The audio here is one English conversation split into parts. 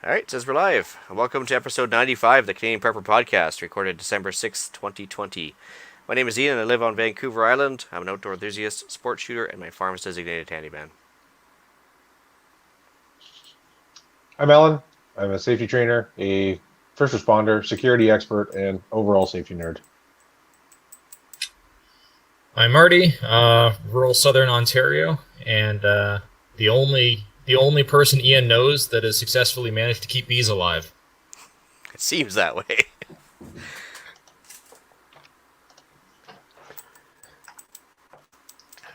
All right, says we're live. Welcome to episode 95 of the Canadian Prepper Podcast, recorded December 6th, 2020. My name is Ian and I live on Vancouver Island. I'm an outdoor enthusiast, sport shooter, and my farm is designated handyman. I'm Ellen. I'm a safety trainer, a first responder, security expert, and overall safety nerd. I'm Marty, rural southern Ontario, and the only person Ian knows that has successfully managed to keep bees alive. It seems that way.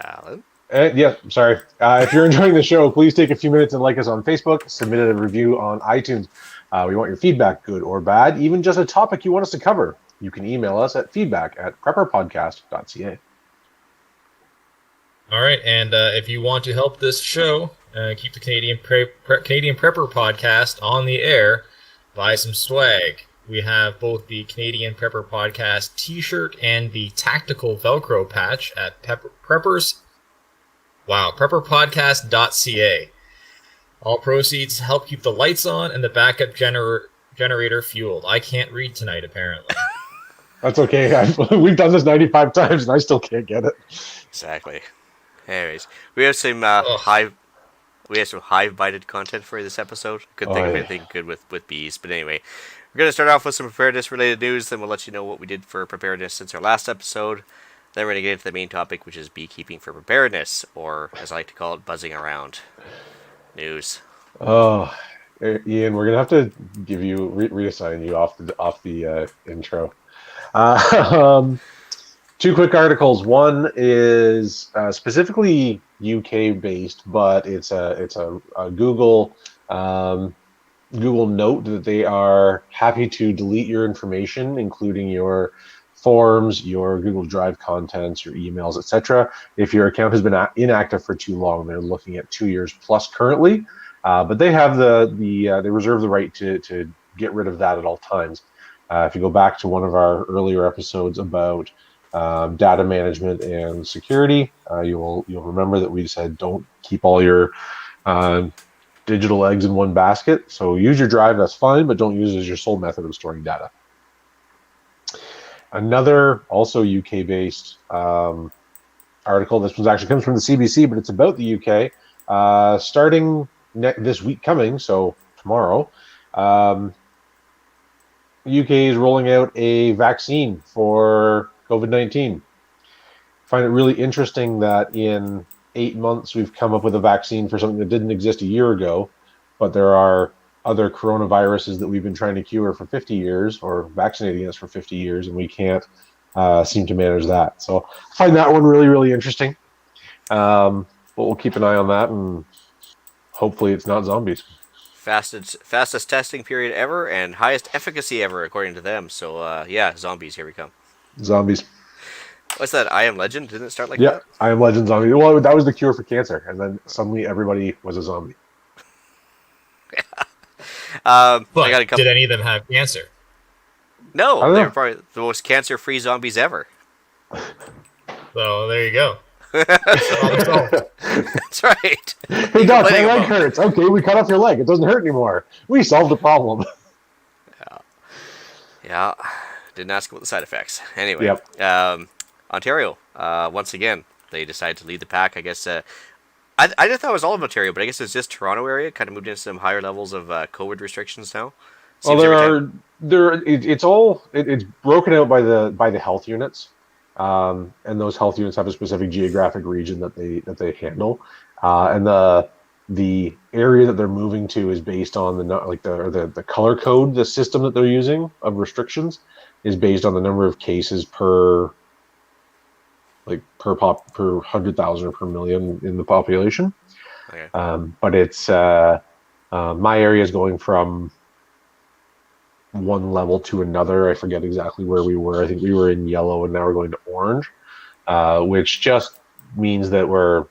Alan? Yeah, sorry. If you're enjoying the show, please take a few minutes and like us on Facebook. Submit a review on iTunes. We want your feedback, good or bad, even just a topic you want us to cover. You can email us at feedback@prepperpodcast.ca. All right, and if you want to help this show keep the Canadian Prepper Podcast on the air, buy some swag. We have both the Canadian Prepper Podcast T-shirt and the tactical Velcro patch at prepperpodcast.ca. All proceeds help keep the lights on and the backup generator fueled. I can't read tonight, apparently. That's okay. We've done this 95 times and I still can't get it. Exactly. Anyways, we have some hive-bited content for this episode. Couldn't think of anything good with bees, but anyway, we're going to start off with some preparedness-related news, then we'll let you know what we did for preparedness since our last episode. Then we're going to get into the main topic, which is beekeeping for preparedness, or as I like to call it, buzzing around. News. Oh, Ian, we're gonna have to give you reassign you off the intro. Two quick articles. One is specifically UK based, but it's a Google Google note that they are happy to delete your information, including your forms, your Google Drive contents, your emails, etc. If your account has been inactive for too long, they're looking at 2 years plus currently, but they have they reserve the right to get rid of that at all times. If you go back to one of our earlier episodes about data management and security, you'll remember that we said don't keep all your digital eggs in one basket. So use your Drive, that's fine, but don't use it as your sole method of storing data. Another also UK-based article. This one actually comes from the CBC, but it's about the UK. Starting this week coming, so tomorrow, UK is rolling out a vaccine for COVID-19. I find it really interesting that in 8 months we've come up with a vaccine for something that didn't exist a year ago, but there are other coronaviruses that we've been trying to cure for 50 years or vaccinate against for 50 years, and we can't seem to manage that. So I find that one really, really interesting. But we'll keep an eye on that, and hopefully it's not zombies. Fastest testing period ever and highest efficacy ever, according to them. So, yeah, zombies, here we come. Zombies. What's that? I Am Legend? Didn't it start like Yeah, that? I Am Legend zombie. Well, that was the cure for cancer, and then suddenly everybody was a zombie. But I got a couple. did any of them have cancer? No, they were probably the most cancer-free zombies ever. So there you go. That's right. Hey, Doc, my leg hurts. Okay, we cut off your leg. It doesn't hurt anymore. We solved the problem. Yeah. Didn't ask about the side effects. Anyway, Yep. Ontario, once again, they decided to lead the pack. I guess I just thought it was all of Ontario, but I guess it's just Toronto area. Kind of moved into some higher levels of COVID restrictions now. Well, it's broken out by the health units, and those health units have a specific geographic region that they handle, and the area that they're moving to is based on the color code, the system that they're using of restrictions is based on the number of cases per 100,000 or per million in the population. Okay. But it's my area is going from one level to another. I forget exactly where we were. I think we were in yellow and now we're going to orange, which just means that we're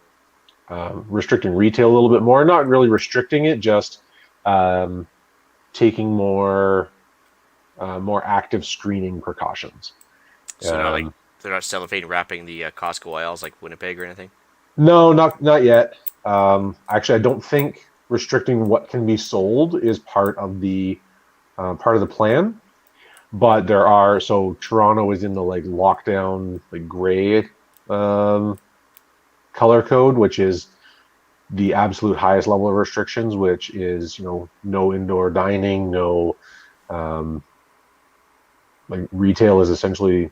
restricting retail a little bit more. Not really restricting it, just taking more active screening precautions. So they're not cellophane wrapping the Costco aisles like Winnipeg or anything? No, not yet. Actually, I don't think restricting what can be sold is part of the plan. But there are, so Toronto is in the like lockdown, like gray color code, which is the absolute highest level of restrictions, which is, no indoor dining, no, like retail is essentially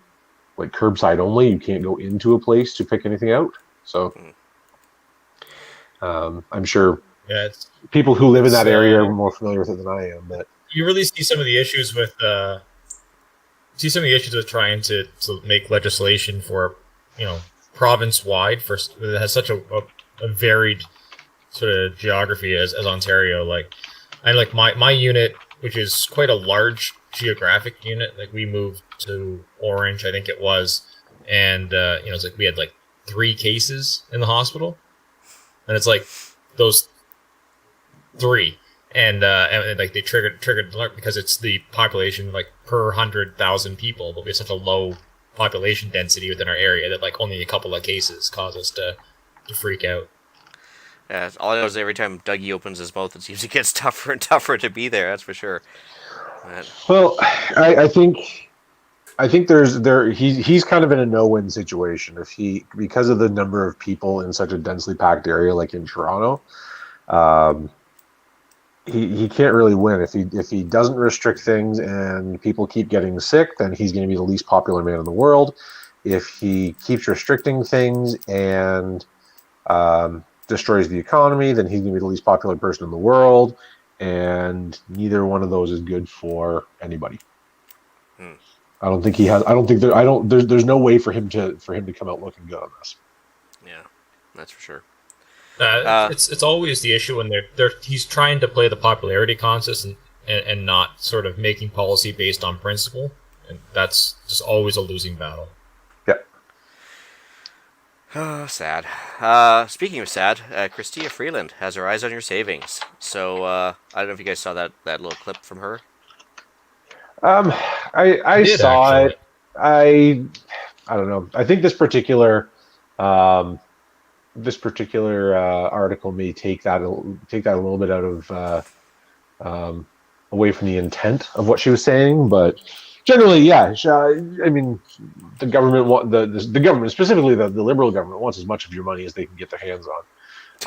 like curbside only. You can't go into a place to pick anything out. So I'm sure people who live in that area are more familiar with it than I am. But you really see some of the issues with trying to make legislation for province wide that has such a varied sort of geography as Ontario. Like my unit, which is quite a large geographic unit, like we moved to Orange, I think it was, and it's like we had like 3 cases in the hospital, and it's like those 3. And like they triggered alert because it's the population like per 100,000 people, but we have such a low population density within our area that like only a couple of cases cause us to freak out. Yeah, all I know is every time Dougie opens his mouth, it seems it gets tougher and tougher to be there. That's for sure. Well, I think he's kind of in a no-win situation because of the number of people in such a densely packed area like in Toronto. He can't really win. If he doesn't restrict things and people keep getting sick, then he's going to be the least popular man in the world. If he keeps restricting things and destroys the economy, then he's going to be the least popular person in the world. And neither one of those is good for anybody. There's no way for him to come out looking good on this. Yeah, that's for sure. It's always the issue when he's trying to play the popularity contest and not sort of making policy based on principle, and that's just always a losing battle. Yep. Oh, sad. Speaking of sad, Chrystia Freeland has her eyes on your savings. So I don't know if you guys saw that little clip from her. I saw actually. It. I don't know. I think this particular article may take that a little bit out of away from the intent of what she was saying, but generally, yeah. I mean, the government the government, specifically the Liberal government, wants as much of your money as they can get their hands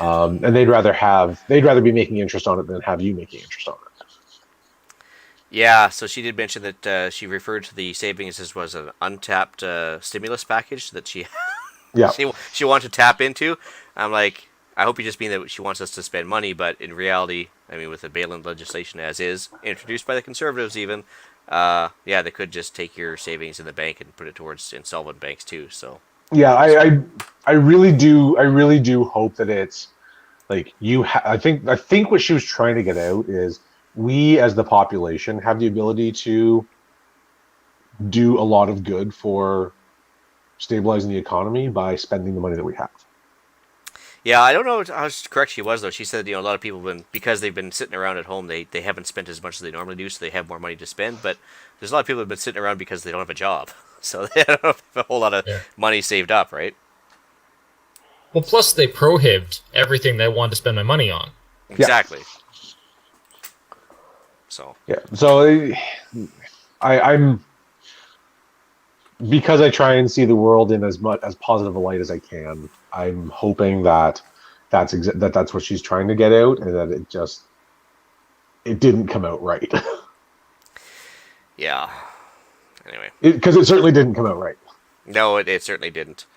on, and they'd rather be making interest on it than have you making interest on it. Yeah, so she did mention that she referred to the savings as was an untapped stimulus package that she she wanted to tap into. I'm like, I hope you just mean that she wants us to spend money, but in reality, I mean, with the bail-in legislation as is, introduced by the Conservatives even, they could just take your savings in the bank and put it towards insolvent banks too. So yeah, I really do hope that it's like I think what she was trying to get out is we as the population have the ability to do a lot of good for stabilizing the economy by spending the money that we have. Yeah, I don't know how correct she was though. She said a lot of people because they've been sitting around at home, they haven't spent as much as they normally do, so they have more money to spend. But there's a lot of people who've been sitting around because they don't have a job, so they don't have a whole lot of money saved up, right? Well, plus they prohibit everything they want to spend my money on. Exactly. Yeah. So I'm because I try and see the world in as positive a light as I can. I'm hoping that that's what she's trying to get out, and that it didn't come out right. Yeah. Anyway, because it certainly didn't come out right. No, it certainly didn't.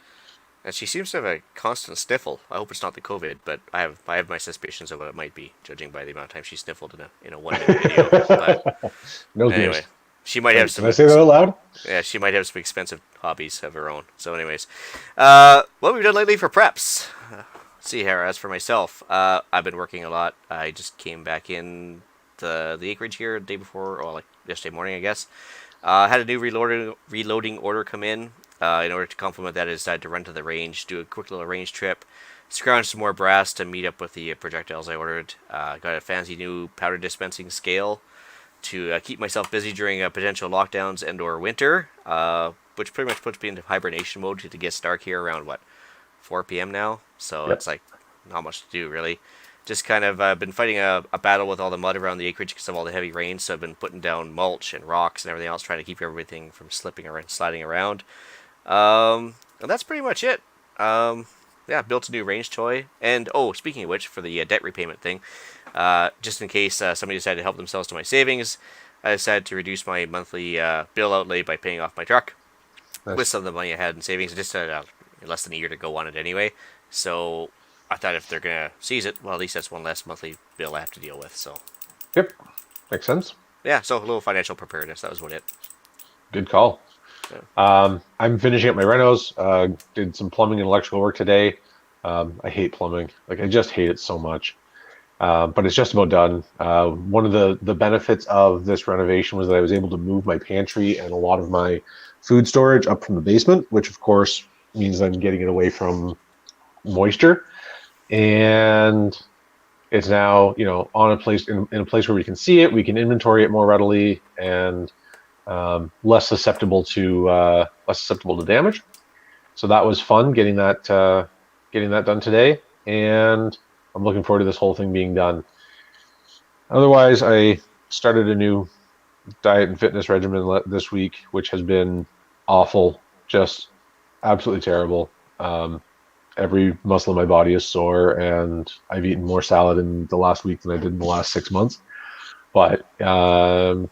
And she seems to have a constant sniffle. I hope it's not the COVID, but I have my suspicions of what it might be, judging by the amount of time she sniffled in a 1-minute video. But no anyway, she might have some. Can I say that out loud? Yeah, she might have some expensive hobbies of her own. So, anyways, what we've done lately for preps. See here, as for myself, I've been working a lot. I just came back in the acreage here the day before, or like yesterday morning, I guess. Had a new reloading order come in. In order to complement that, I decided to run to the range, do a quick little range trip, scrounge some more brass to meet up with the projectiles I ordered. Got a fancy new powder dispensing scale to keep myself busy during potential lockdowns and or winter, which pretty much puts me into hibernation mode to get dark here around, 4 p.m. now? So It's like not much to do, really. just kind of been fighting a battle with all the mud around the acreage because of all the heavy rain. So I've been putting down mulch and rocks and everything else, trying to keep everything from slipping or sliding around. And that's pretty much it. Yeah, built a new range toy. And oh, speaking of which, for the debt repayment thing, just in case somebody decided to help themselves to my savings, I decided to reduce my monthly bill outlay by paying off my truck with some of the money I had in savings. Just less than a year to go on it anyway. So I thought if they're going to seize it, well, at least that's one less monthly bill I have to deal with. So Yep, makes sense. yeah, so a little financial preparedness. That was what it. Good call. Yeah. I'm finishing up my renos. Did some plumbing and electrical work today. I hate plumbing. Like, I just hate it so much. But it's just about done. One of the benefits of this renovation was that I was able to move my pantry and a lot of my food storage up from the basement, which of course means I'm getting it away from moisture. And it's now, on a place in a place where we can see it, we can inventory it more readily, and less susceptible to damage. So that was fun getting that done today, and I'm looking forward to this whole thing being done. Otherwise, I started a new diet and fitness regimen this week, which has been awful, just absolutely terrible. Every muscle in my body is sore, and I've eaten more salad in the last week than I did in the last 6 months. But all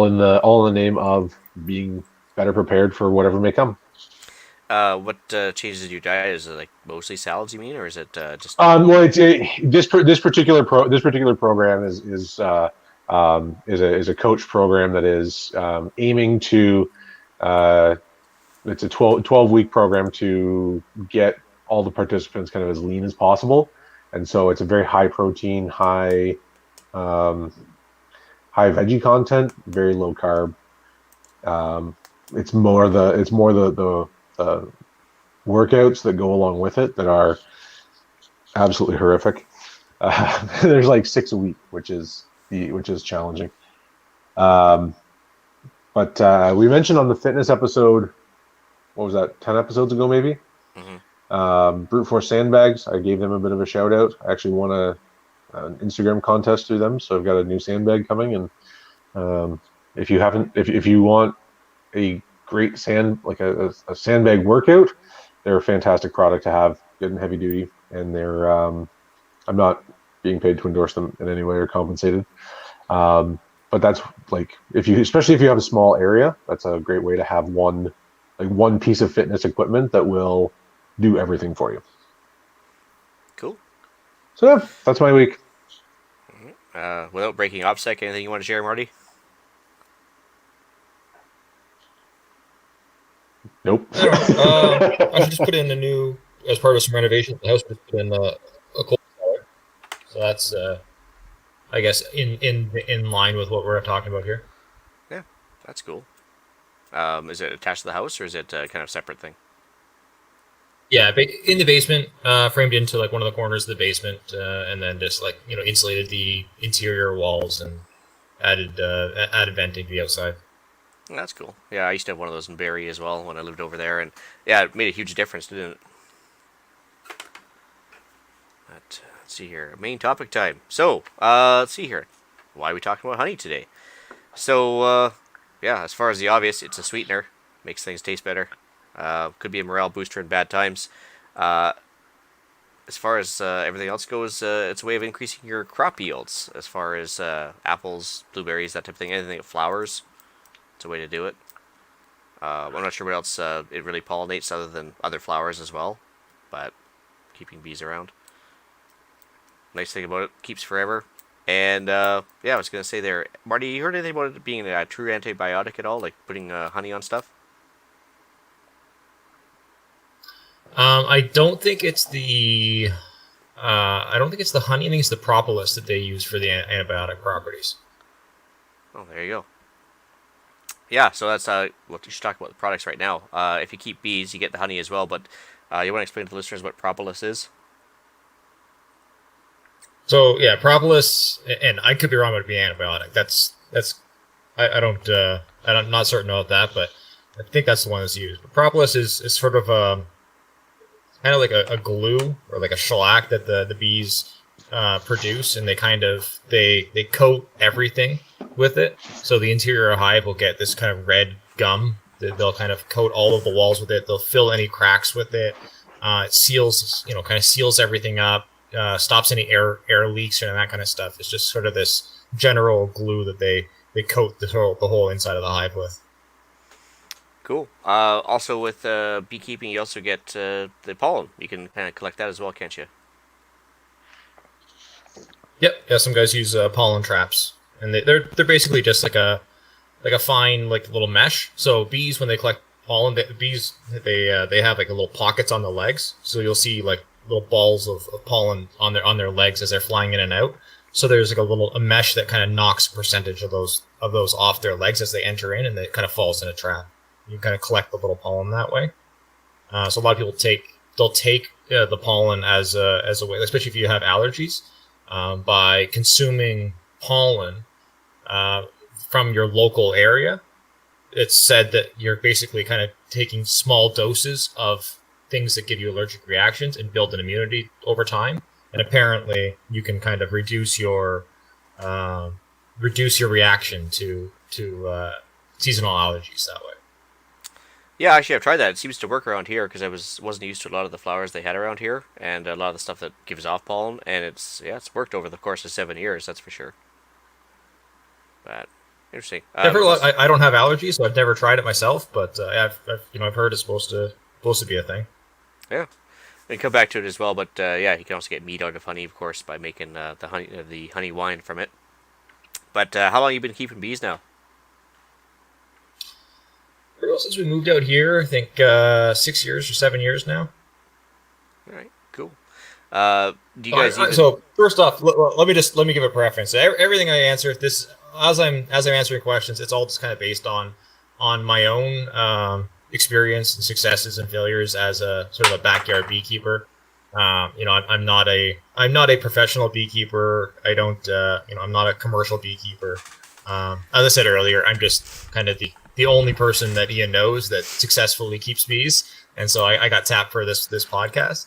in the name of being better prepared for whatever may come. What changes in your diet? Is it like mostly salads, you mean, or is it just? Well, this particular program is a coach program that is aiming to. It's a 12-week program to get all the participants kind of as lean as possible, and so it's a very high protein, high veggie content, very low carb. It's more the workouts that go along with it that are absolutely horrific. There's like 6 a week, which is challenging. But we mentioned on the fitness episode, what was that, 10 episodes ago maybe? Mm-hmm. Brute Force sandbags. I gave them a bit of a shout out. I actually won an Instagram contest through them, so I've got a new sandbag coming. And if you want a great a sandbag workout, they're a fantastic product to have, good and heavy duty, and they're I'm not being paid to endorse them in any way or compensated. But that's especially if you have a small area, that's a great way to have one piece of fitness equipment that will do everything for you. Cool. So yeah, that's my week. Without breaking OPSEC, anything you want to share, Marty? Nope. I should just put in as part of some renovations, the house just put in a cold cellar. So that's, I guess, in line with what we're talking about here. Yeah, that's cool. Is it attached to the house, or is it kind of separate thing? Yeah, in the basement, framed into like one of the corners of the basement, and then just insulated the interior walls and added venting to the outside. That's cool. Yeah, I used to have one of those in Barrie as well when I lived over there, and yeah, it made a huge difference, didn't it? But, let's see here. Main topic time. So, let's see here. Why are we talking about honey today? So, yeah, as far as the obvious, it's a sweetener. Makes things taste better. Could be a morale booster in bad times. As far as everything else goes, it's a way of increasing your crop yields. As far as apples, blueberries, that type of thing. Anything that flowers, it's a way to do it. I'm not sure what else it really pollinates other than other flowers as well. But keeping bees around. Nice thing about it, keeps forever. And yeah, I was going to say there, Marty, you heard anything about it being a true antibiotic at all? Like putting honey on stuff? I don't think it's the honey. I think it's the propolis that they use for the antibiotic properties. Oh, there you go. Yeah, so that's what you should talk about the products right now. If you keep bees, you get the honey as well. But you want to explain to the listeners what propolis is? So yeah, propolis, and I could be wrong about it being antibiotic. I'm not certain about that, but I think that's the one that's used. But propolis is sort of kind of like a glue or like a shellac that the bees produce, and they coat everything with it. So the interior hive will get this kind of red gum. They'll kind of coat all of the walls with it. They'll fill any cracks with it. It seals, kind of seals everything up. Stops any air leaks and that kind of stuff. It's just sort of this general glue that they coat the whole inside of the hive with. Cool. Also with beekeeping, you also get the pollen. You can kind of collect that as well, can't you? Yep. Yeah. Some guys use pollen traps, and they're basically just like a fine like little mesh. So bees, when they collect pollen, they have like a little pockets on the legs. So you'll see like little balls of pollen on their legs as they're flying in and out. So there's like a mesh that kind of knocks a percentage of those off their legs as they enter in, and it kind of falls in a trap. You kind of collect the little pollen that way. So a lot of people take the pollen as a way, especially if you have allergies, by consuming pollen from your local area. It's said that you're basically kind of taking small doses of things that give you allergic reactions and build an immunity over time. And apparently, you can kind of reduce your reaction to seasonal allergies that way. Yeah, actually, I've tried that. It seems to work around here because I wasn't used to a lot of the flowers they had around here, and a lot of the stuff that gives off pollen. And it's worked over the course of 7 years, that's for sure. But interesting. I don't have allergies, so I've never tried it myself. But I've heard it's supposed to be a thing. Yeah, and come back to it as well. But yeah, you can also get meat out of honey, of course, by making the honey wine from it. But how long have you been keeping bees now? Since we moved out here, I think 6 years or 7 years now. All right, cool. Do you guys? So first off, let me give a preference. Everything I answer, as I'm answering questions, it's all just kind of based on my own experience and successes and failures as a sort of a backyard beekeeper. I'm not a professional beekeeper. I'm not a commercial beekeeper. As I said earlier, I'm just kind of the only person that Ian knows that successfully keeps bees, and so I got tapped for this podcast.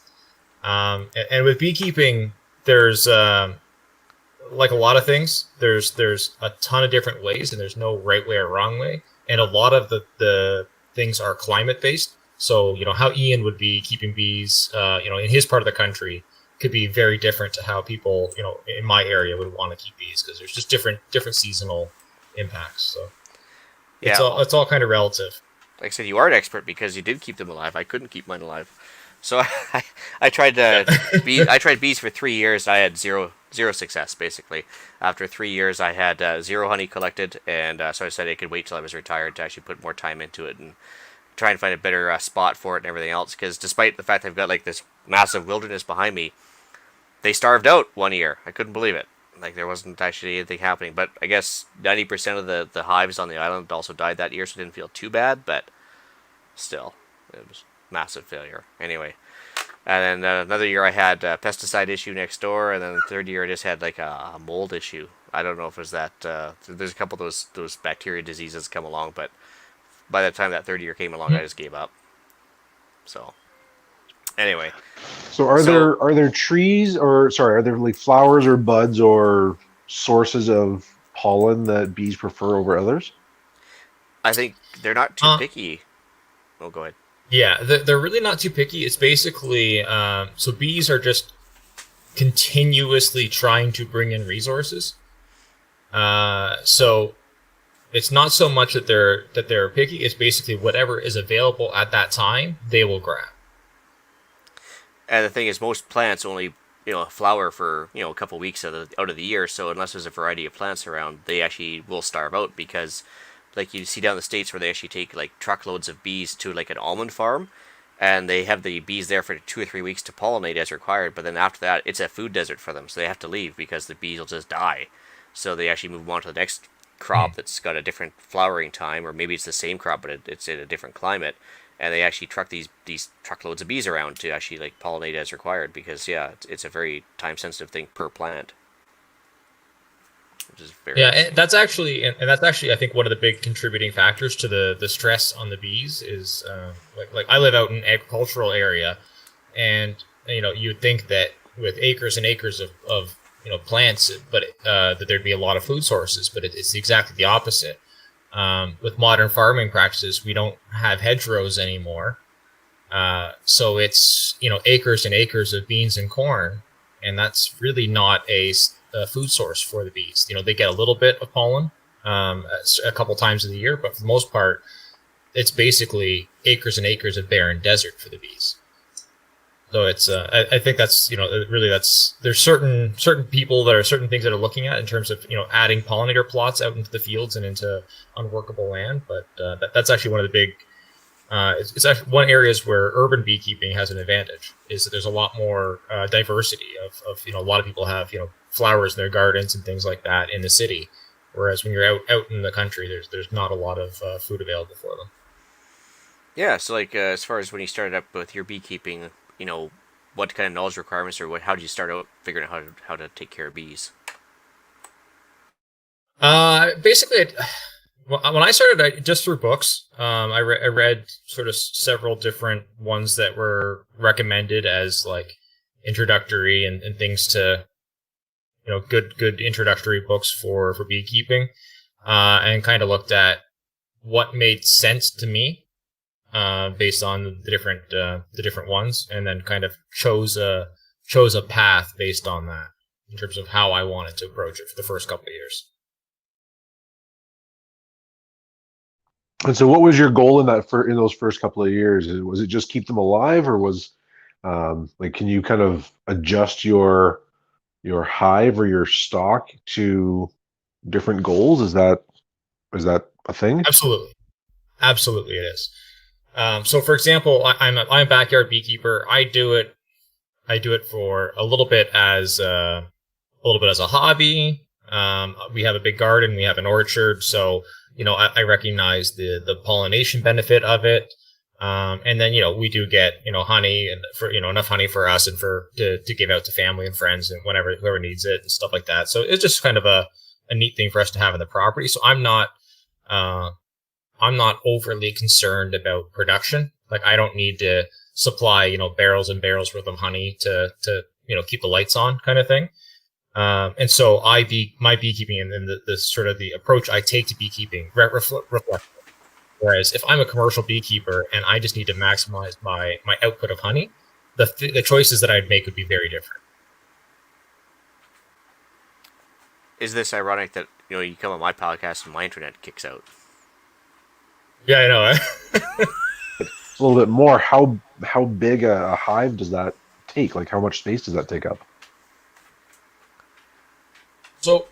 And with beekeeping, there's like a lot of things. There's a ton of different ways, and there's no right way or wrong way. And a lot of the things are climate based. So how Ian would be keeping bees, in his part of the country, could be very different to how people, in my area would want to keep bees, because there's just different seasonal impacts. So. Yeah, it's all kind of relative. Like I said, you are an expert because you did keep them alive. I couldn't keep mine alive, so I tried I tried bees for 3 years. I had zero success basically. After 3 years, I had zero honey collected, and so I said I could wait till I was retired to actually put more time into it and try and find a better spot for it and everything else. Because despite the fact I've got like this massive wilderness behind me, they starved out 1 year. I couldn't believe it. Like, there wasn't actually anything happening. But I guess 90% of the hives on the island also died that year, so it didn't feel too bad. But still, it was a massive failure. Anyway, and then another year I had a pesticide issue next door, and then the third year I just had like a mold issue. I don't know if it was that. There's a couple of those bacteria diseases come along, but by the time that third year came along, I just gave up. So, anyway. So are there trees are there like flowers or buds or sources of pollen that bees prefer over others? I think they're not too picky. Oh, go ahead. Yeah, they're really not too picky. It's basically so bees are just continuously trying to bring in resources. So it's not so much that they're picky. It's basically whatever is available at that time they will grab. And the thing is, most plants only flower for a couple weeks out of the year. So unless there's a variety of plants around, they actually will starve out, because like you see down in the States where they actually take like truckloads of bees to like an almond farm, and they have the bees there for 2 or 3 weeks to pollinate as required. But then after that, it's a food desert for them, so they have to leave because the bees will just die. So they actually move on to the next crop that's got a different flowering time, or maybe it's the same crop but it's in a different climate. And they actually truck these truckloads of bees around to actually like pollinate as required, because it's a very time sensitive thing per plant. Which is very and that's actually I think one of the big contributing factors to the stress on the bees is like I live out in an agricultural area, And you'd think that with acres and acres of plants, but that there'd be a lot of food sources, but it's exactly the opposite. With modern farming practices, we don't have hedgerows anymore. So it's, acres and acres of beans and corn, and that's really not a food source for the bees. They get a little bit of pollen a couple times of the year, but for the most part, it's basically acres and acres of barren desert for the bees. So it's, I think that's, really there's certain people that are certain things that are looking at in terms of, adding pollinator plots out into the fields and into unworkable land. But that's actually one of the big, it's actually one areas where urban beekeeping has an advantage, is that there's a lot more diversity of a lot of people have, flowers in their gardens and things like that in the city. Whereas when you're out in the country, there's not a lot of food available for them. Yeah, so like as far as when you started up with your beekeeping, what kind of knowledge requirements, or how did you start out figuring out how to take care of bees? Basically, when I started, just through books. I read sort of several different ones that were recommended as like introductory and things to, good introductory books for beekeeping, and kind of looked at what made sense to me. Based on the different ones, and then kind of chose a path based on that in terms of how I wanted to approach it for the first couple of years. And so, what was your goal in those first couple of years? Was it just keep them alive, or was can you kind of adjust your hive or your stock to different goals? Is that a thing? Absolutely, it is. So, for example, I'm a backyard beekeeper. I do it for a little bit as a hobby. We have a big garden. We have an orchard, so I recognize the pollination benefit of it. And then we do get honey, and for enough honey for us and to give out to family and friends and whoever needs it and stuff like that. So it's just kind of a neat thing for us to have in the property. So I'm not overly concerned about production. Like, I don't need to supply, barrels and barrels worth of honey to keep the lights on, kind of thing. And so my beekeeping and the sort of the approach I take to beekeeping reflect. Whereas if I'm a commercial beekeeper and I just need to maximize my output of honey, the choices that I'd make would be very different. Is this ironic that you come on my podcast and my internet kicks out? Yeah, I know. It's a little bit more. How big a hive does that take? Like, how much space does that take up? So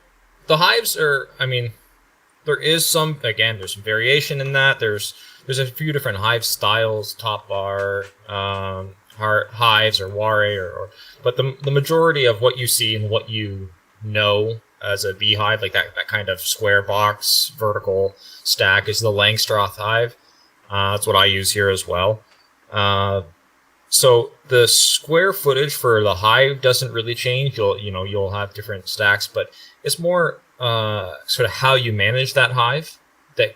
the hives are, there is there's some variation in that. There's a few different hive styles, top bar, hives or ware, but the majority of what you see and what you know as a beehive, like that kind of square box vertical stack, is the Langstroth hive. That's what I use here as well. So the square footage for the hive doesn't really change. You'll have different stacks, but it's more sort of how you manage that hive that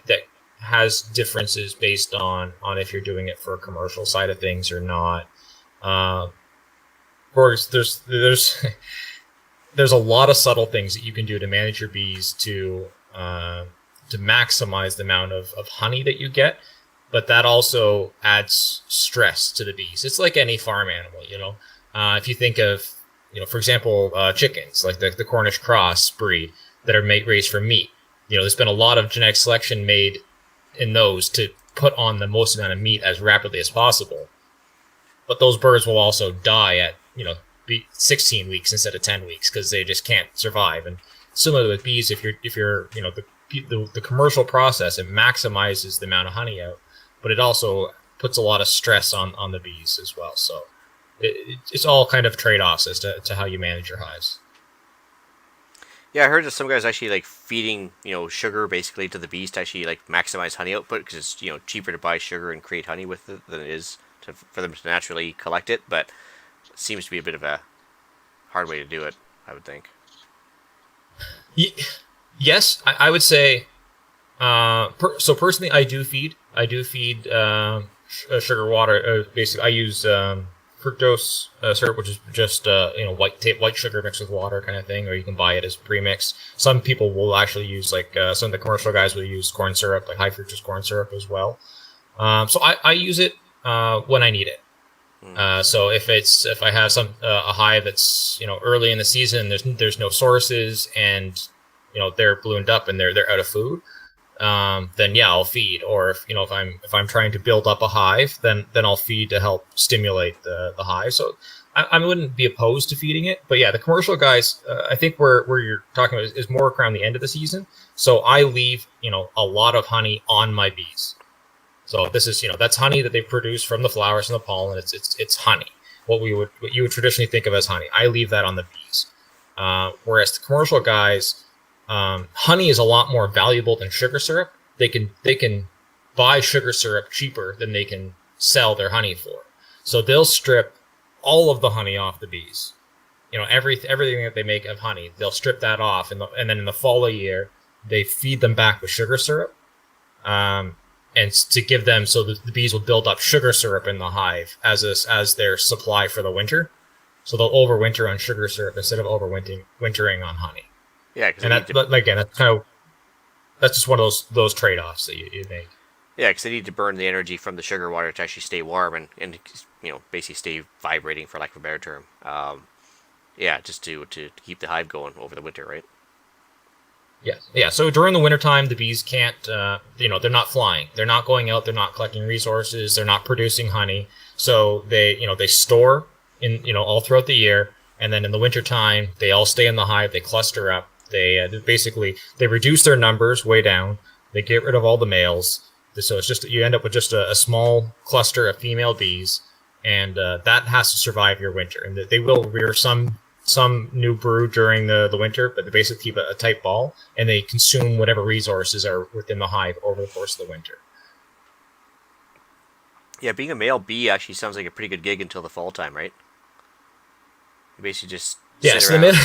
has differences based on if you're doing it for a commercial side of things or not. Of course, there's a lot of subtle things that you can do to manage your bees to maximize the amount of honey that you get, but that also adds stress to the bees. It's like any farm animal, if you think of, for example, chickens, like the Cornish cross breed that are raised for meat. There's been a lot of genetic selection made in those to put on the most amount of meat as rapidly as possible. But those birds will also die at, 16 weeks instead of 10 weeks because they just can't survive. And similarly with bees, if you're the commercial process, it maximizes the amount of honey out, but it also puts a lot of stress on the bees as well. So it's all kind of trade-offs as to how you manage your hives. Yeah, I heard that some guys actually like feeding, sugar basically to the bees to actually like maximize honey output, because it's, cheaper to buy sugar and create honey with it than it is for them to naturally collect it. But it seems to be a bit of a hard way to do it, I would think. Yes, I would say. So personally, I do feed sugar water. Basically, I use fructose syrup, which is just white sugar mixed with water kind of thing, or you can buy it as pre-mix. Some people will actually use some of the commercial guys will use corn syrup, like high fructose corn syrup as well. So I use it when I need it. So if I have a hive that's early in the season, there's no sources, and they're ballooned up and they're out of food, then yeah, I'll feed. Or if I'm trying to build up a hive, then I'll feed to help stimulate the hive. So I wouldn't be opposed to feeding it, but yeah, the commercial guys, I think where you're talking about is more around the end of the season. So I leave a lot of honey on my bees. So this is, that's honey that they produce from the flowers and the pollen. It's honey, what you would traditionally think of as honey. I leave that on the bees. Whereas the commercial guys, honey is a lot more valuable than sugar syrup. They can buy sugar syrup cheaper than they can sell their honey for. So they'll strip all of the honey off the bees. Everything that they make of honey, they'll strip that off, and then in the fall of the year, they feed them back with sugar syrup. And to give them so that the bees will build up sugar syrup in the hive as their supply for the winter. So they'll overwinter on sugar syrup instead of overwintering on honey. Yeah, but again, that's just one of those trade-offs that you make. Yeah, because they need to burn the energy from the sugar water to actually stay warm and basically stay vibrating, for lack of a better term. Just to keep the hive going over the winter, right? Yeah. So during the wintertime, the bees can't, they're not flying. They're not going out. They're not collecting resources. They're not producing honey. So they store in, all throughout the year. And then in the wintertime, they all stay in the hive. They cluster up. They reduce their numbers way down. They get rid of all the males. So it's just, you end up with just a small cluster of female bees. And that has to survive your winter. And they will rear some new brood during the winter, but they basically keep a tight ball, and they consume whatever resources are within the hive over the course of the winter. Yeah, being a male bee actually sounds like a pretty good gig until the fall time, right? You basically just sit around.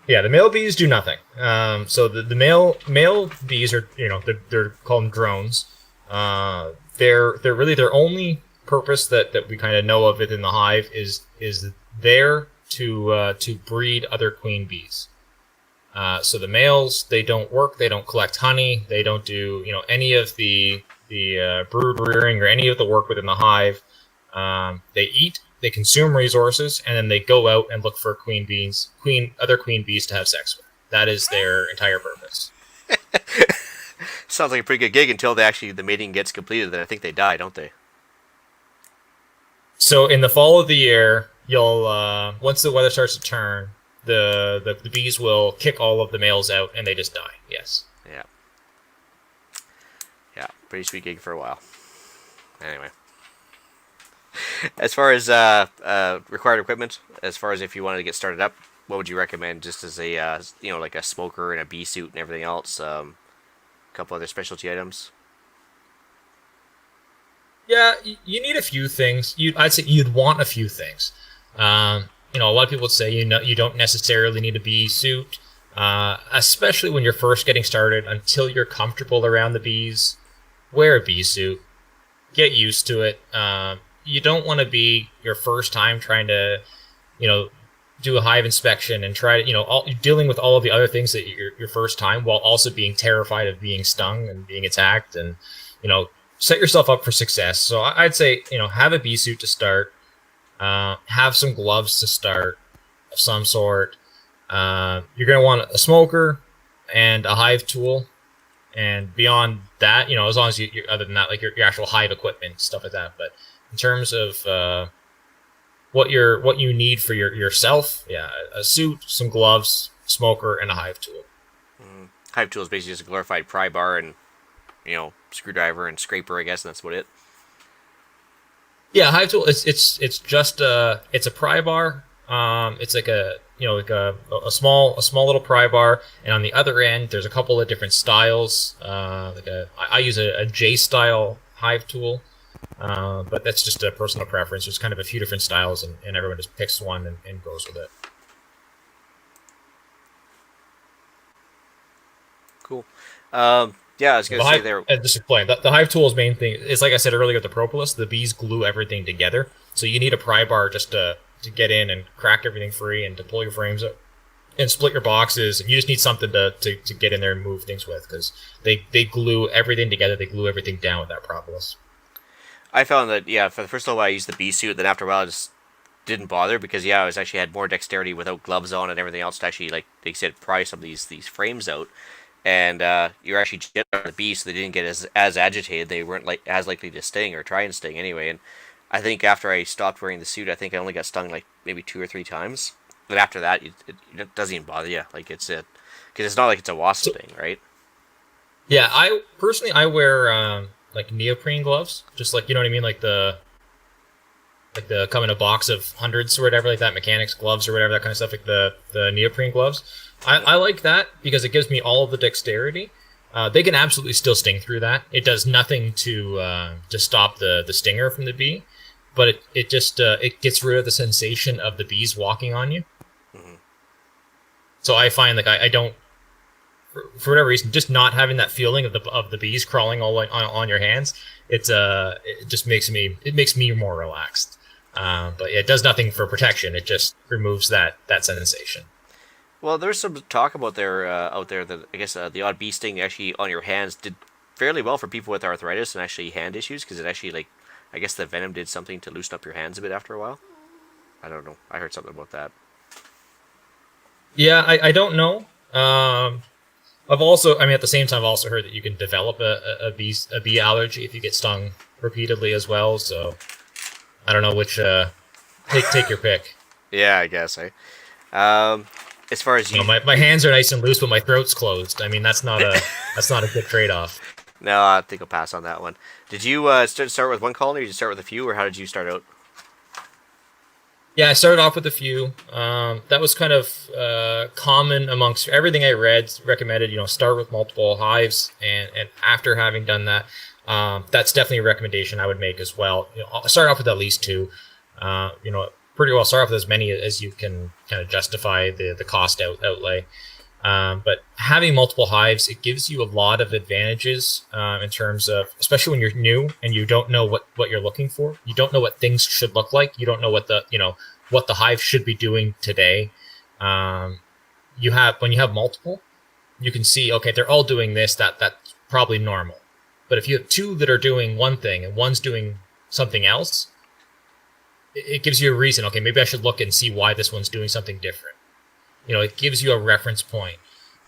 The male bees do nothing. So the male bees are, they're called drones. They're really their only purpose that we kind of know of within the hive is there to breed other queen bees. So the males, they don't work, they don't collect honey, they don't do any of the brood rearing or any of the work within the hive. They eat, they consume resources, and then they go out and look for other queen bees to have sex with. That is their entire purpose. Sounds like a pretty good gig until the mating gets completed. Then I think they die, don't they? So in the fall of the year, you'll once the weather starts to turn, the bees will kick all of the males out and they just die. Yes. Yeah, pretty sweet gig for a while. Anyway, as far as required equipment, as far as if you wanted to get started up, what would you recommend? Just as a like a smoker and a bee suit and everything else, a couple other specialty items. Yeah, you need a few things. I'd say you'd want a few things. A lot of people would say you don't necessarily need a bee suit, especially when you're first getting started. Until you're comfortable around the bees, wear a bee suit. Get used to it. You don't want to be your first time trying to, do a hive inspection and try to, dealing with all of the other things that your first time, while also being terrified of being stung and being attacked, and set yourself up for success. So I'd say, have a bee suit to start. Have some gloves to start of some sort. You're going to want a smoker and a hive tool. And beyond that, as long as you other than that, like your actual hive equipment, stuff like that. But in terms of what you need for yourself, a suit, some gloves, smoker, and a hive tool. Hive tool is basically just a glorified pry bar and screwdriver and scraper, I guess, and that's about it. Yeah, hive tool. It's just it's a pry bar. It's like a small little pry bar, and on the other end there's a couple of different styles. I use a J style hive tool, but that's just a personal preference. There's kind of a few different styles, and everyone just picks one and goes with it. Cool. Yeah, I was going to say there. Just explain. The hive tool's main thing is, like I said earlier, with the propolis, the bees glue everything together. So you need a pry bar just to get in and crack everything free and to pull your frames up and split your boxes. And you just need something to get in there and move things with, because they glue everything together. They glue everything down with that propolis. I found that, yeah, for the first little while I used the bee suit, then after a while I just didn't bother, because yeah, I was actually had more dexterity without gloves on and everything else to actually, like they said, pry some of these frames out. And you're actually jet on the bee, so they didn't get as agitated. They weren't like as likely to sting or try and sting anyway. And I think after I stopped wearing the suit, I think I only got stung like maybe 2 or 3 times. But after that, it doesn't even bother you. Like because it's not like it's a wasp sting, right? Yeah, I wear like neoprene gloves, just like, you know what I mean, like the come in a box of hundreds or whatever, like that, mechanics gloves or whatever, that kind of stuff, like the neoprene gloves. I like that because it gives me all of the dexterity. They can absolutely still sting through that. It does nothing to stop the stinger from the bee, but it just it gets rid of the sensation of the bees walking on you. Mm-hmm. So I find like I don't, for whatever reason, just not having that feeling of the bees crawling all on your hands. It just makes me more relaxed. But it does nothing for protection. It just removes that sensation. Well, there's some talk about out there that I guess the odd bee sting actually on your hands did fairly well for people with arthritis and actually hand issues, because it actually, like, I guess the venom did something to loosen up your hands a bit after a while. I don't know. I heard something about that. Yeah, I don't know. At the same time, I've also heard that you can develop a bee allergy if you get stung repeatedly as well. So I don't know which. Take your pick. Yeah, I guess. As far as you, my hands are nice and loose, but my throat's closed. I mean, that's not a good trade-off. No, I think I'll pass on that one. Did you start with one colony, or did you start with a few, or how did you start out? Yeah, I started off with a few. That was kind of common amongst everything I read. Recommended, start with multiple hives, and after having done that, that's definitely a recommendation I would make as well. I'll start off with at least 2. Pretty well start off with as many as you can kind of justify the cost outlay. But having multiple hives, it gives you a lot of advantages in terms of, especially when you're new and you don't know what you're looking for. You don't know what things should look like. You don't know what the hive should be doing today. When you have multiple, you can see, okay, they're all doing this. That's probably normal. But if you have 2 that are doing one thing and one's doing something else, it gives you a reason. Okay, maybe I should look and see why this one's doing something different. It gives you a reference point.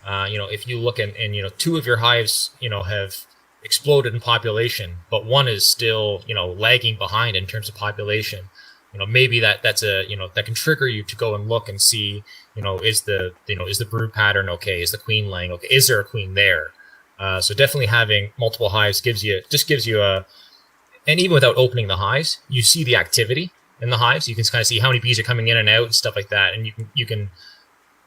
If you look and 2 of your hives, have exploded in population, but one is still, lagging behind in terms of population. Maybe that's that can trigger you to go and look and see, is the brood pattern okay? Is the queen laying okay? Is there a queen there? So definitely having multiple hives gives you and even without opening the hives, you see the activity in the hives. You can kind of see how many bees are coming in and out and stuff like that, and you can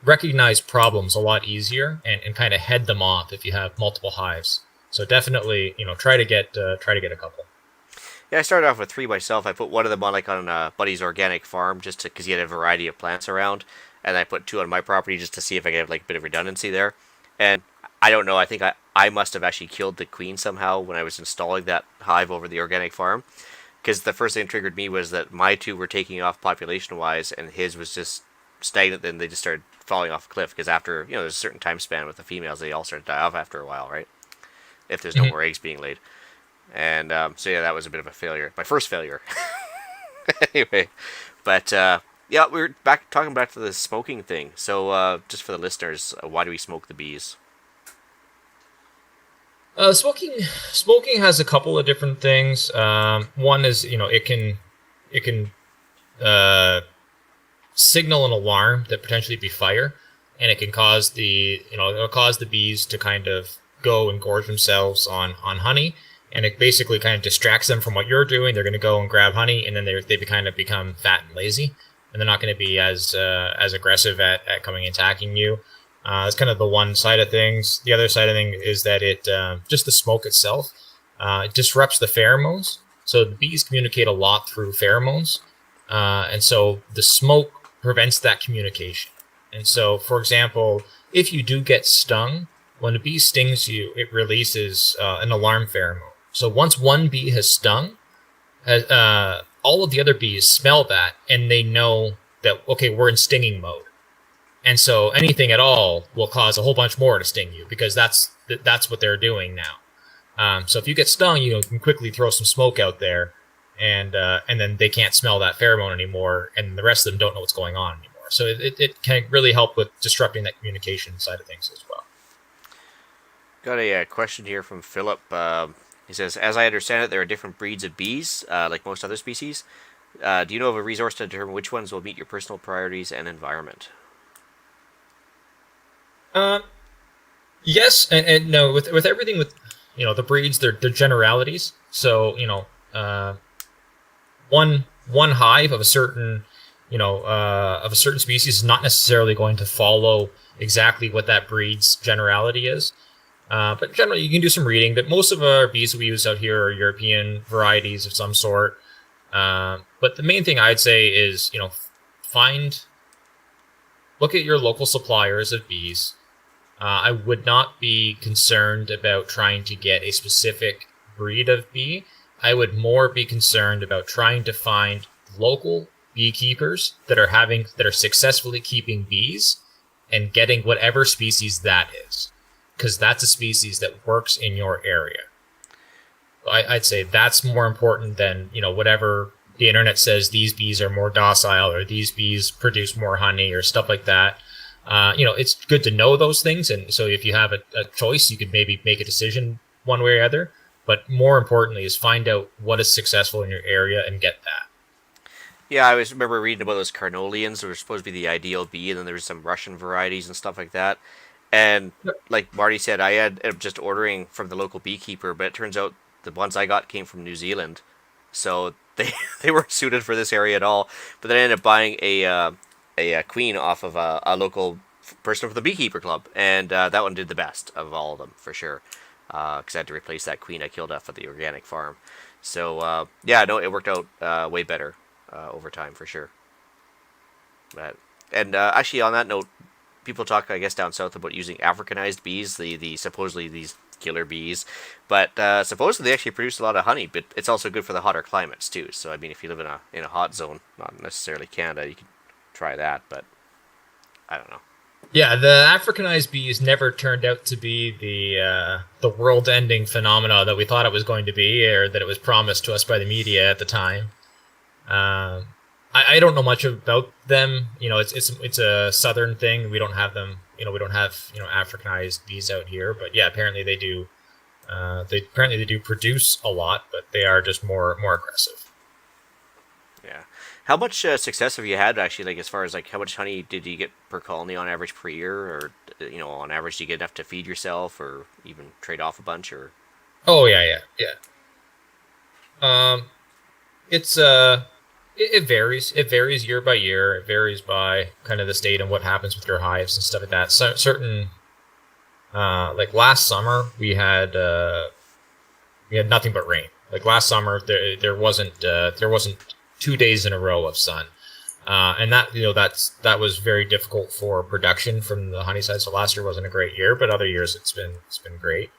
recognize problems a lot easier and kind of head them off if you have multiple hives. So definitely, try to get a couple. Yeah, I started off with 3 myself. I put one of them on a buddy's organic farm just because he had a variety of plants around, and I put 2 on my property just to see if I could have like a bit of redundancy there. And I don't know. I think I must have actually killed the queen somehow when I was installing that hive over the organic farm. Because the first thing that triggered me was that my 2 were taking off population-wise, and his was just stagnant. Then they just started falling off a cliff, because after, there's a certain time span with the females, they all start to die off after a while, right? If there's no more eggs being laid. And so yeah, that was a bit of a failure. My first failure. Anyway, but yeah, we're talking back to the smoking thing. So just for the listeners, why do we smoke the bees? Smoking has a couple of different things. One is, it can signal an alarm that potentially be fire, and it can cause it'll cause the bees to kind of go and gorge themselves on honey, and it basically kind of distracts them from what you're doing. They're going to go and grab honey, and then they kind of become fat and lazy, and they're not going to be as aggressive at coming and attacking you. It's kind of the one side of things. The other side of things is that it just the smoke itself it disrupts the pheromones. So the bees communicate a lot through pheromones, and so the smoke prevents that communication. And so, for example, if you do get stung, when a bee stings you, it releases an alarm pheromone. So once one bee has stung, all all of the other bees smell that, and they know that, okay, we're in stinging mode. And so anything at all will cause a whole bunch more to sting you, because that's what they're doing now. So if you get stung, you can quickly throw some smoke out there, and then they can't smell that pheromone anymore, and the rest of them don't know what's going on anymore. So it can really help with disrupting that communication side of things as well. Got a question here from Philip. He says, as I understand it, there are different breeds of bees, like most other species. Do you know of a resource to determine which ones will meet your personal priorities and environment? Yes and no. With everything, with the breeds, they're generalities. So one hive of a certain species is not necessarily going to follow exactly what that breed's generality is. But generally, you can do some reading. But most of our bees that we use out here are European varieties of some sort. But the main thing I'd say is, look at your local suppliers of bees. I would not be concerned about trying to get a specific breed of bee. I would more be concerned about trying to find local beekeepers that are successfully keeping bees and getting whatever species that is, because that's a species that works in your area. I'd say that's more important than whatever the internet says. These bees are more docile, or these bees produce more honey, or stuff like that. It's good to know those things, and so if you have a choice, you could maybe make a decision one way or other. But more importantly is find out what is successful in your area and get that. Yeah, I always remember reading about those Carnolians. They were supposed to be the ideal bee, and then there was some Russian varieties and stuff like that. And like Marty said, I ended up just ordering from the local beekeeper, but it turns out the ones I got came from New Zealand, so they weren't suited for this area at all. But then I ended up buying a queen off of a local person from the beekeeper club, and that one did the best of all of them for sure, because I had to replace that queen I killed off at the organic farm. So it worked out way better over time for sure. But actually, on that note, people talk, I guess, down south about using Africanized bees, the supposedly these killer bees, but supposedly they actually produce a lot of honey. But it's also good for the hotter climates too. So I mean, if you live in a hot zone, not necessarily Canada, you can try that. But I don't know. Yeah, the Africanized bees never turned out to be the world-ending phenomena that we thought it was going to be, or that it was promised to us by the media at the time. I don't know much about them. It's a southern thing. We don't have them. We don't have Africanized bees out here. But yeah, apparently they do. They do produce a lot, but they are just more aggressive. Yeah. How much success have you had actually? Like as far as like how much honey did you get per colony on average per year, or on average do you get enough to feed yourself, or even trade off a bunch, or? Oh yeah. It varies. It varies year by year. It varies by kind of the state and what happens with your hives and stuff like that. So, certain, like last summer, we had nothing but rain. Like last summer, there wasn't 2 days in a row of sun, and that was very difficult for production from the honey side. So last year wasn't a great year, but other years it's been great.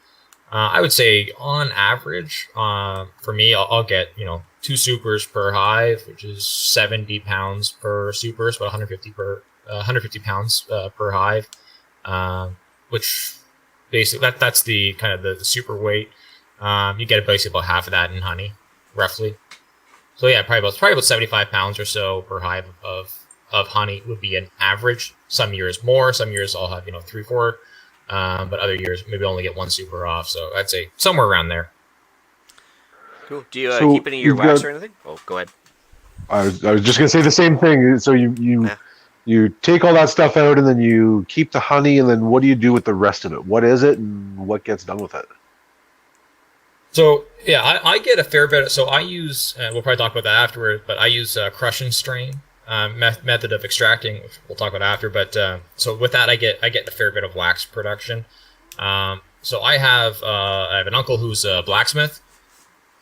I would say on average, for me, I'll get 2 supers per hive, which is 70 pounds per super, so 150 pounds per hive, which basically that's the kind of the super weight. You get basically about half of that in honey, roughly. So yeah, probably about 75 pounds or so per hive of honey would be an average. Some years more, some years I'll have 3, 4. But other years maybe only get 1 super off, so I'd say somewhere around there. Cool. Do you keep any of your wax or anything? Oh, go ahead. I was just gonna say the same thing. So you take all that stuff out, and then you keep the honey, and then what do you do with the rest of it? What is it, and what gets done with it? So yeah, I get a fair bit. So I use, we'll probably talk about that afterward, but I use crush and strain method of extracting, which we'll talk about after. But so with that, I get a fair bit of wax production. So I have an uncle who's a blacksmith,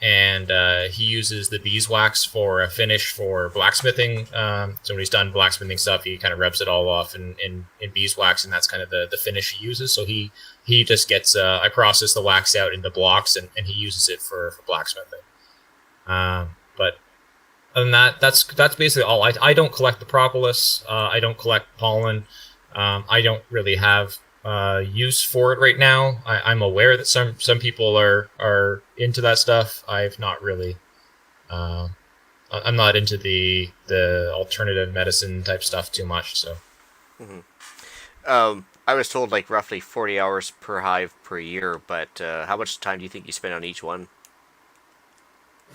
and he uses the beeswax for a finish for blacksmithing. So when he's done blacksmithing stuff, he kind of rubs it all off in beeswax, and that's kind of the finish he uses. So he just gets, I process the wax out into blocks, and he uses it for blacksmithing. But other than that, that's basically all. I don't collect the propolis. I don't collect pollen. I don't really have use for it right now. I'm aware that some people are into that stuff. I've not really. I'm not into the alternative medicine type stuff too much. So. I was told like roughly 40 hours per hive per year, but how much time do you think you spend on each one?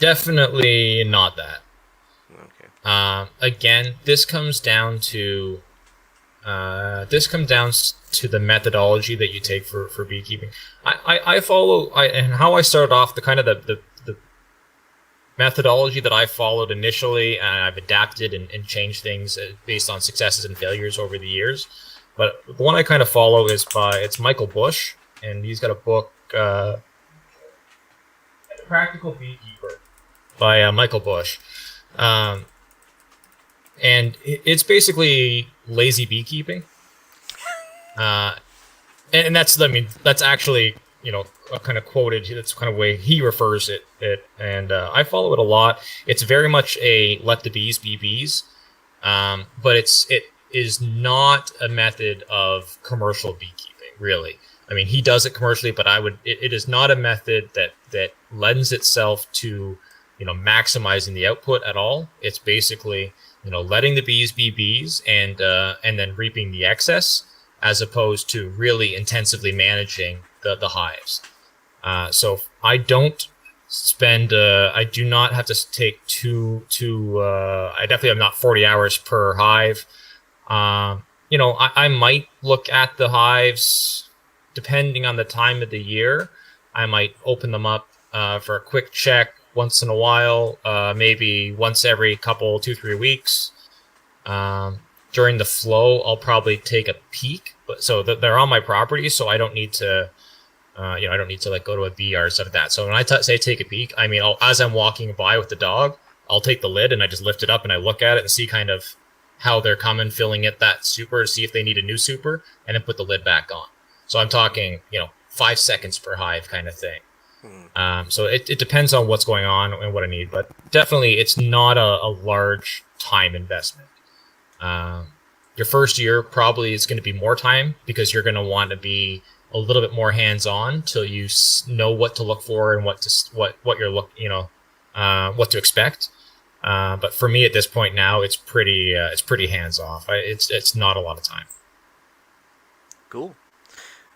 Definitely not that. Okay. Again, this comes down to the methodology that you take for beekeeping. I follow and how I started off, the kind of the methodology that I followed initially, and I've adapted and changed things based on successes and failures over the years. But the one I kind of follow is it's Michael Bush, and he's got a book, Practical Beekeeper, by Michael Bush. And it's basically lazy beekeeping. And that's actually, a kind of quoted, that's kind of way he refers it. And I follow it a lot. It's very much a let the bees be bees. But it is not a method of commercial beekeeping, really. I mean, he does it commercially, but it is not a method that lends itself to, maximizing the output at all. It's basically, letting the bees be bees and then reaping the excess, as opposed to really intensively managing the hives. So I don't spend, I do not have to take I definitely have not 40 hours per hive. I might look at the hives depending on the time of the year. I might open them up for a quick check once in a while, maybe once every 2-3 weeks. During the flow, I'll probably take a peek. But so they're on my property, so I don't need to, I don't need to like go to a bee yard or stuff like that. So when I say take a peek, I mean, as I'm walking by with the dog, I'll take the lid and I just lift it up and I look at it and see kind of how they're coming, filling it that super, see if they need a new super, and then put the lid back on. So I'm talking, 5 seconds per hive kind of thing. So it depends on what's going on and what I need, but definitely it's not a large time investment. Your first year probably is going to be more time because you're going to want to be a little bit more hands-on till you know what to look for and what to expect. But for me at this point now, it's pretty hands-off. It's not a lot of time. Cool.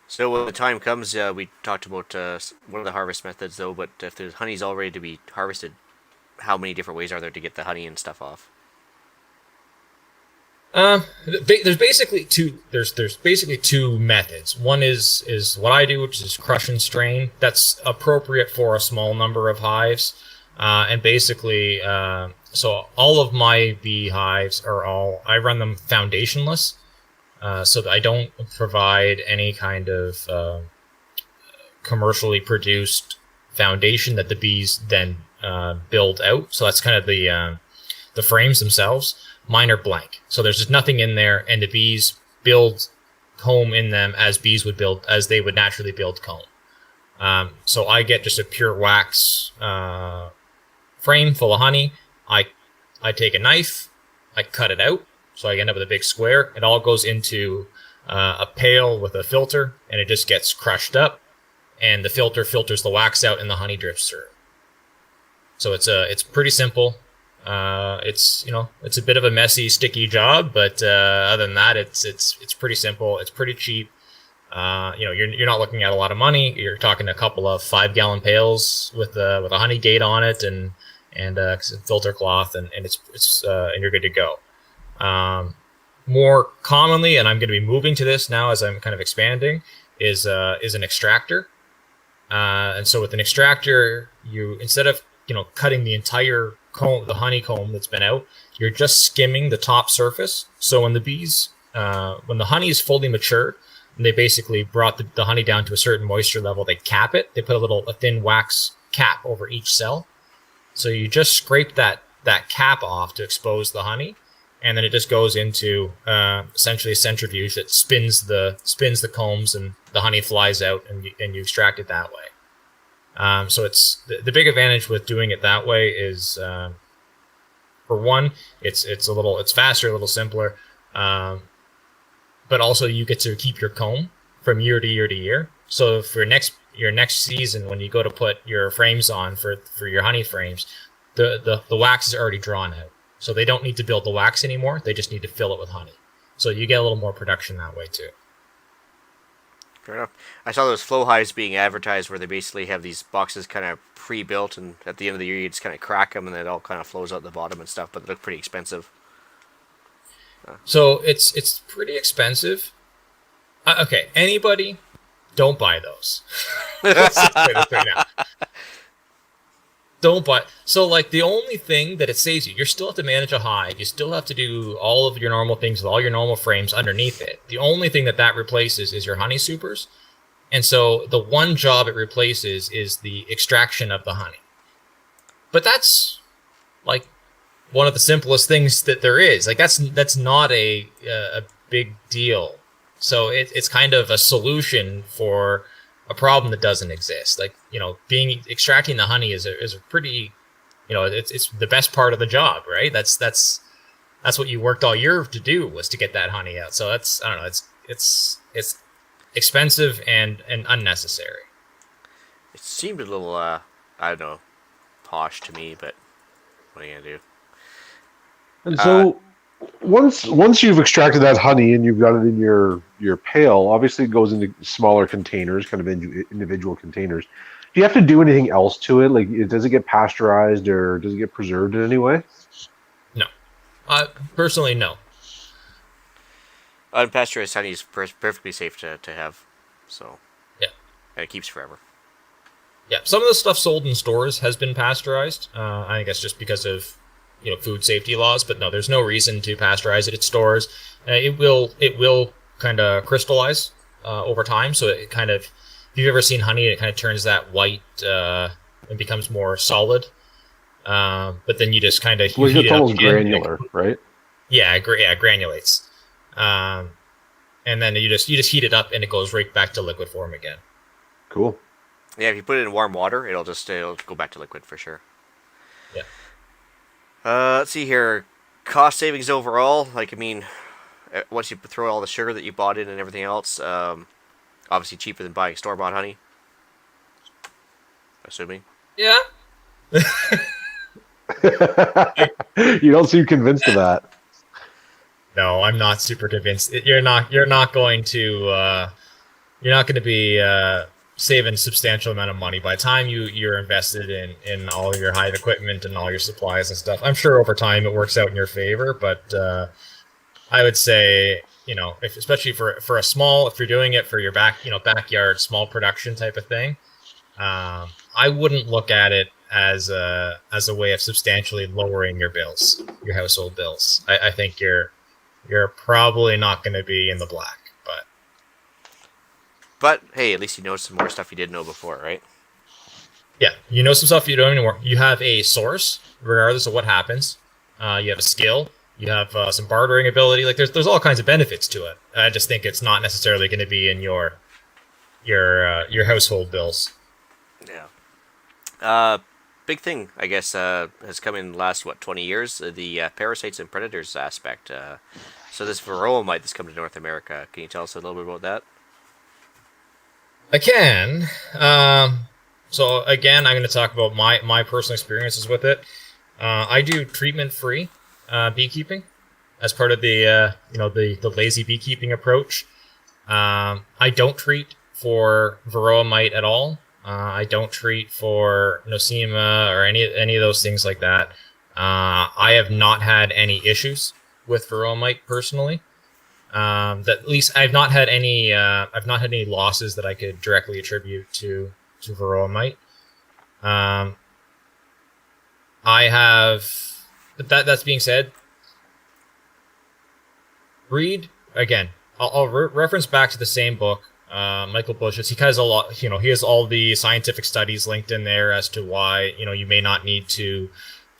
So when the time comes, we talked about one of the harvest methods, though. But if the honey's all ready to be harvested, how many different ways are there to get the honey and stuff off? There's basically two. There's basically two methods. One is what I do, which is crush and strain. That's appropriate for a small number of hives, and basically, so all of my bee hives I run them foundationless. So that I don't provide any kind of commercially produced foundation that the bees then build out. So that's kind of the frames themselves. Mine are blank, so there's just nothing in there, and the bees build comb in them as they would naturally build comb. So I get just a pure wax frame full of honey. I take a knife, I cut it out. So I end up with a big square. It all goes into a pail with a filter, and it just gets crushed up, and the filter filters the wax out, and the honey drips through. So it's pretty simple. It's a bit of a messy, sticky job, but other than that, it's pretty simple. It's pretty cheap. You're not looking at a lot of money. You're talking a couple of 5-gallon pails with a honey gate on it and filter cloth, and you're good to go. More commonly, and I'm going to be moving to this now as I'm kind of expanding, is an extractor. And so with an extractor, you, instead of cutting the entire comb, the honeycomb that's been out, you're just skimming the top surface. So when when the honey is fully matured, and they basically brought the honey down to a certain moisture level, they cap it. They put a thin wax cap over each cell. So you just scrape that cap off to expose the honey, and then it just goes into essentially a centrifuge that spins the combs, and the honey flies out, and you extract it that way. So it's the big advantage with doing it that way is For one, it's faster, a little simpler, but also you get to keep your comb from year to year to year. So for your next season, when you go to put your frames on for your honey frames, the wax is already drawn out, so they don't need to build the wax anymore. They just need to fill it with honey. So you get a little more production that way too. Fair enough. I saw those flow hives being advertised where they basically have these boxes kind of pre-built, and at the end of the year you just kind of crack them and it all kind of flows out the bottom and stuff, but they look pretty expensive. So it's pretty expensive. Okay, anybody, don't buy those. Let's just say this right now. Don't buy. So like the only thing that it saves you still have to manage a hive. You still have to do all of your normal things with all your normal frames underneath it. The only thing that replaces is your honey supers. And so the one job it replaces is the extraction of the honey. But that's like one of the simplest things that there is. Like that's not a big deal. So it's kind of a solution for a problem that doesn't exist. Like, extracting the honey is a pretty, it's the best part of the job, right? That's what you worked all year to do, was to get that honey out. So that's, I don't know, it's expensive and unnecessary. It seemed a little, I don't know, posh to me, but what are you gonna do? And so once you've extracted that honey and you've got it in your pail, obviously it goes into smaller containers, kind of individual containers. Do you have to do anything else to it? Like, does it get pasteurized or does it get preserved in any way? No. Personally, no. Unpasteurized honey is perfectly safe to have, so yeah, and it keeps forever. Yeah, some of the stuff sold in stores has been pasteurized. I think that's just because of food safety laws, but no, there's no reason to pasteurize it at stores. It will kind of crystallize over time, so it kind of, if you've ever seen honey, it kind of turns that white and becomes more solid. But then you just kind of heat it almost granular, right? Yeah, granulates. And then you just heat it up and it goes right back to liquid form again. Cool. Yeah, if you put it in warm water, it'll go back to liquid for sure. Yeah. Let's see here. Cost savings overall. Like, I mean, once you throw all the sugar that you bought in and everything else, obviously cheaper than buying store-bought honey. Assuming. Yeah. You don't seem convinced of that. No, I'm not super convinced. You're not going to be saving a substantial amount of money by the time you're invested in all your hive equipment and all your supplies and stuff. I'm sure over time it works out in your favor, but I would say, especially for a small, if you're doing it for your backyard small production type of thing, I wouldn't look at it as a way of substantially lowering your bills, your household bills. I think you're probably not going to be in the black. But hey, at least you know some more stuff you didn't know before, right? Yeah, you know some stuff you don't anymore. You have a source, regardless of what happens. You have a skill. You have some bartering ability. Like there's all kinds of benefits to it. I just think it's not necessarily going to be in your household bills. Yeah. Big thing, I guess, has come in the last 20 years. The parasites and predators aspect. So this varroa mite that's come to North America. Can you tell us a little bit about that? I can. So again, I'm going to talk about my personal experiences with it. I do treatment-free beekeeping as part of the lazy beekeeping approach. I don't treat for varroa mite at all. I don't treat for nosema or any of those things like that. I have not had any issues with varroa mite personally. That at least I've not had any losses that I could directly attribute to varroa mite. I have, but that's being said, read again. I'll reference back to the same book, Michael Bush's. He has a lot. He has all the scientific studies linked in there as to why you may not need to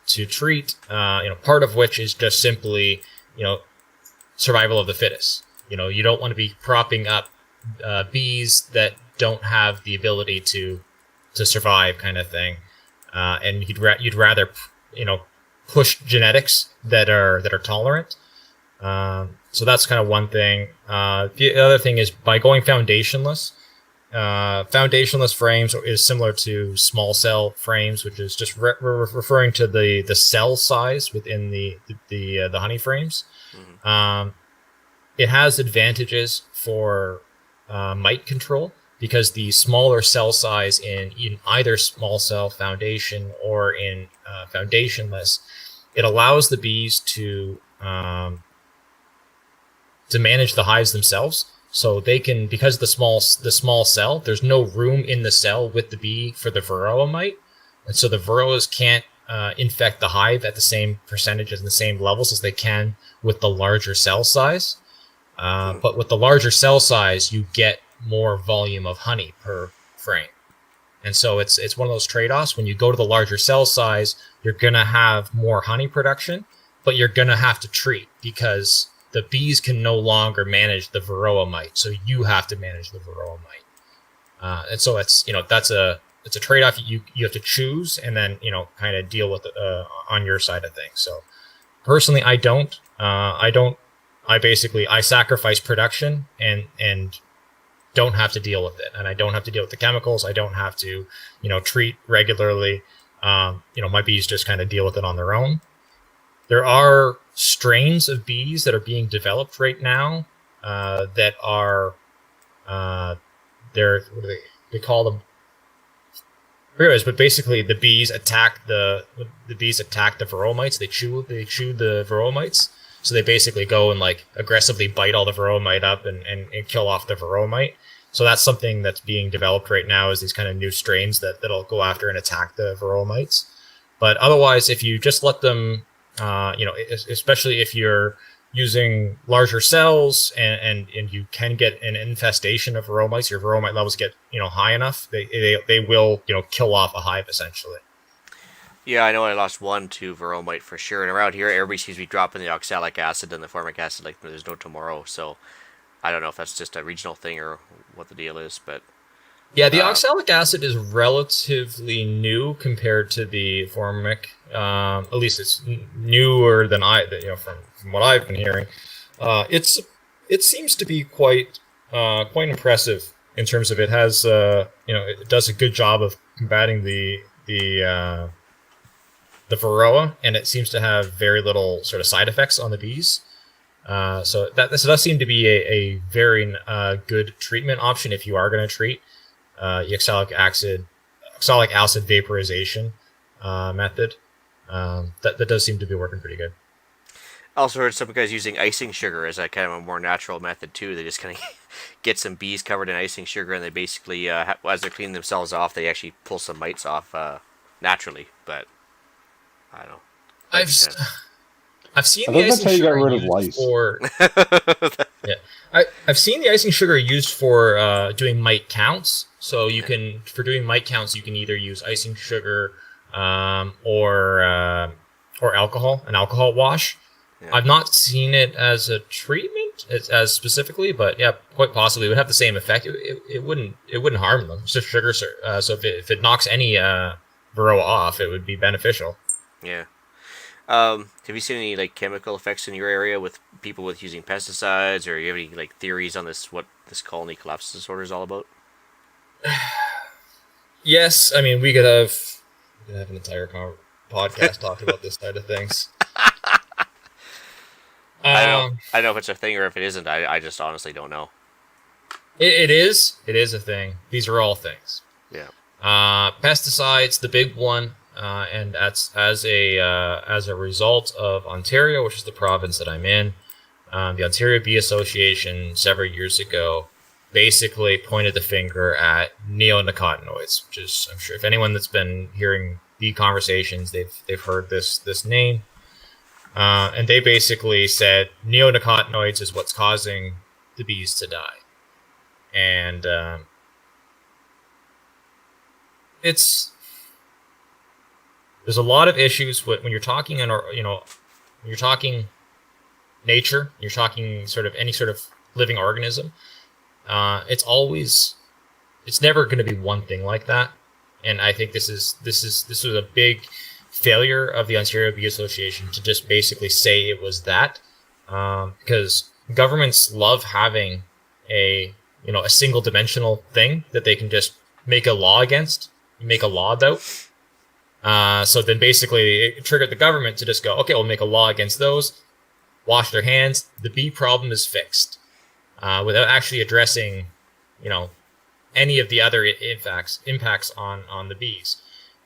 treat. Part of which is just simply survival of the fittest. You don't want to be propping up bees that don't have the ability to survive, kind of thing. And you'd rather push genetics that are tolerant. So that's kind of one thing. The other thing is by going foundationless. Foundationless frames is similar to small cell frames, which is just referring to the cell size within the honey frames. Mm-hmm. It has advantages for mite control because the smaller cell size in either small cell foundation or in foundationless, it allows the bees to manage the hives themselves. So they can, because the small cell, there's no room in the cell with the bee for the varroa mite, and so the varroas can't infect the hive at the same percentages and the same levels as they can with the larger cell size. But with the larger cell size, you get more volume of honey per frame, and so it's one of those trade-offs. When you go to the larger cell size, you're gonna have more honey production, but you're gonna have to treat because the bees can no longer manage the varroa mite, so you have to manage the varroa mite. And so it's it's a trade-off you have to choose and then kind of deal with it on your side of things. So personally, I sacrifice production and don't have to deal with it, and I don't have to deal with the chemicals. I don't have to treat regularly. My bees just kind of deal with it on their own. There are strains of bees that are being developed right now that are what do they call them? But basically the bees attack the varroa mites. They chew the varroa mites. So they basically go and like aggressively bite all the varroa mite up and kill off the varroa mite. So that's something that's being developed right now, is these kind of new strains that'll go after and attack the varroa mites. But otherwise, if you just let them especially if you're using larger cells and you can get an infestation of varroa mites, your varroa mite levels get high enough, they will kill off a hive essentially. Yeah, I know I lost 1-2 varroa mite for sure, and around here everybody seems to be dropping the oxalic acid and the formic acid like there's no tomorrow. So I don't know if that's just a regional thing or what the deal is, but. Yeah, the oxalic acid is relatively new compared to the formic. At least it's newer than from what I've been hearing. It seems to be quite impressive in terms of it has it does a good job of combating the varroa, and it seems to have very little sort of side effects on the bees. So this does seem to be a very good treatment option if you are going to treat. The oxalic acid vaporization method. That does seem to be working pretty good. I also heard some guys using icing sugar as a kind of a more natural method too. They just kind of get some bees covered in icing sugar, and they basically, as they're cleaning themselves off, they actually pull some mites off naturally. But I don't know. I've seen the icing sugar used for. Yeah, I've seen the icing sugar used for doing mite counts. So you can, for doing mite counts, you can either use icing sugar or alcohol, an alcohol wash. Yeah. I've not seen it as a treatment as specifically, but yeah, quite possibly it would have the same effect. It wouldn't harm them. It's just sugar, so if it knocks any varroa off, it would be beneficial. Yeah. Have you seen any like chemical effects in your area with people with using pesticides, or do you have any like theories on this? What this colony collapse disorder is all about? Yes, I mean we could have an entire podcast talking about this side of things. I don't know if it's a thing or if it isn't. I just honestly don't know. It is a thing. These are all things. Yeah. Pesticides, the big one. And that's as a result of Ontario, which is the province that I'm in. The Ontario Bee Association several years ago basically pointed the finger at neonicotinoids, which is, I'm sure if anyone that's been hearing bee conversations, they've heard this name. And they basically said neonicotinoids is what's causing the bees to die. And there's a lot of issues when you're talking when you're talking nature, you're talking sort of any sort of living organism. It's never going to be one thing like that. And I think this was a big failure of the Ontario Bee Association to just basically say it was that, because governments love having a single dimensional thing that they can just make a law against, make a law about. So then basically it triggered the government to just go, okay, we'll make a law against those, wash their hands, the bee problem is fixed, without actually addressing, any of the other impacts on the bees.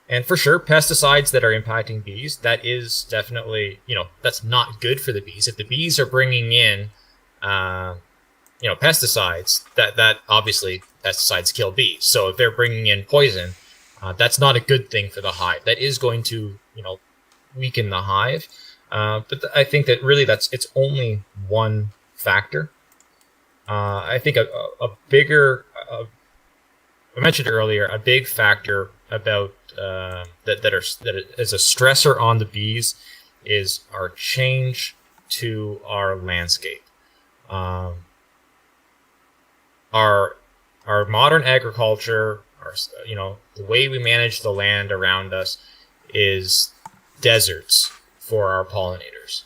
And for sure, pesticides that are impacting bees, that is definitely, that's not good for the bees. If the bees are bringing in, pesticides, that obviously pesticides kill bees. So if they're bringing in poison, that's not a good thing for the hive. That is going to, weaken the hive. But I think that really it's only one factor. I think a bigger, I mentioned earlier, a big factor about that is a stressor on the bees is our change to our landscape. Our modern agriculture, the way we manage the land around us is deserts for our pollinators.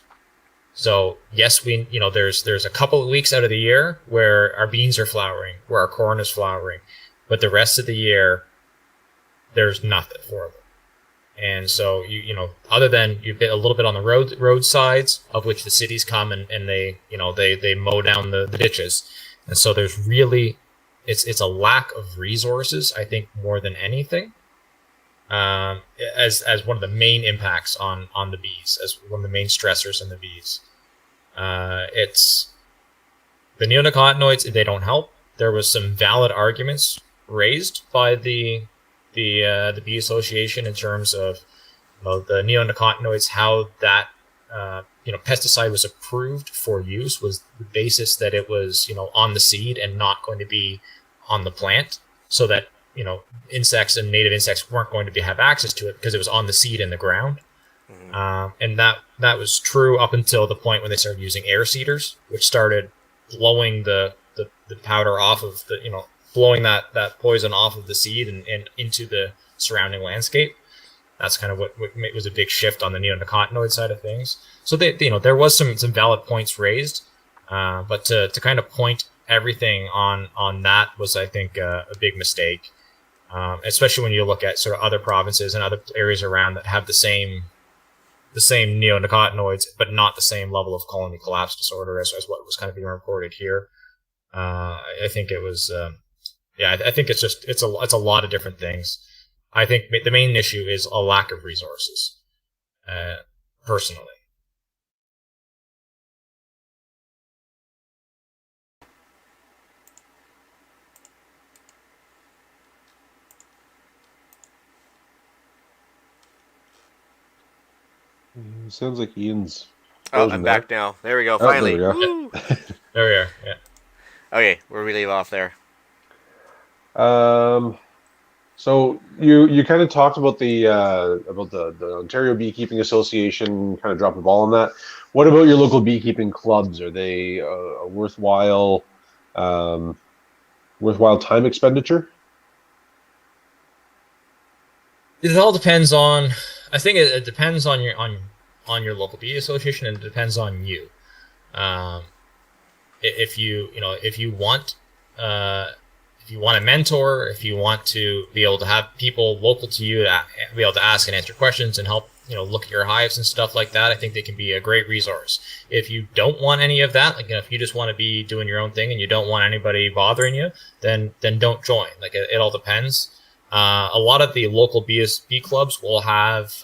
So yes, there's a couple of weeks out of the year where our beans are flowering, where our corn is flowering, but the rest of the year there's nothing for them. And so other than you've been a little bit on the roadsides, of which the cities come and they mow down the ditches, and so there's really it's a lack of resources, I think, more than anything, as one of the main impacts on the bees, as one of the main stressors in the bees. It's the neonicotinoids, they don't help. There was some valid arguments raised by the Bee Association in terms of the neonicotinoids, how that pesticide was approved for use was the basis that it was on the seed and not going to be on the plant, so that insects and native insects weren't going to have access to it because it was on the seed in the ground. Mm-hmm. And that was true up until the point when they started using air seeders, which started blowing the powder off of blowing that poison off of the seed and into the surrounding landscape. That's kind of what was a big shift on the neonicotinoid side of things. So there was some valid points raised, but to kind of point everything on that was, I think, a big mistake, especially when you look at sort of other provinces and other areas around that have the same neonicotinoids, but not the same level of colony collapse disorder as what was kind of being reported here. I think it was. I think it's a lot of different things. I think the main issue is a lack of resources, personally. Sounds like Ian's. Oh, I'm back now. There we go. Finally. There we go. There we are. Yeah. Okay, where we leave off there. So you kind of talked about the Ontario Beekeeping Association, kind of dropped the ball on that. What about your local beekeeping clubs? Are they a worthwhile time expenditure? It all depends on. I think it depends on your local bee association, and it depends on you. If you want a mentor, if you want to be able to have people local to you to be able to ask and answer questions and help, look at your hives and stuff like that, I think they can be a great resource. If you don't want any of that, if you just want to be doing your own thing and you don't want anybody bothering you, then don't join. It all depends. A lot of the local bee clubs will have,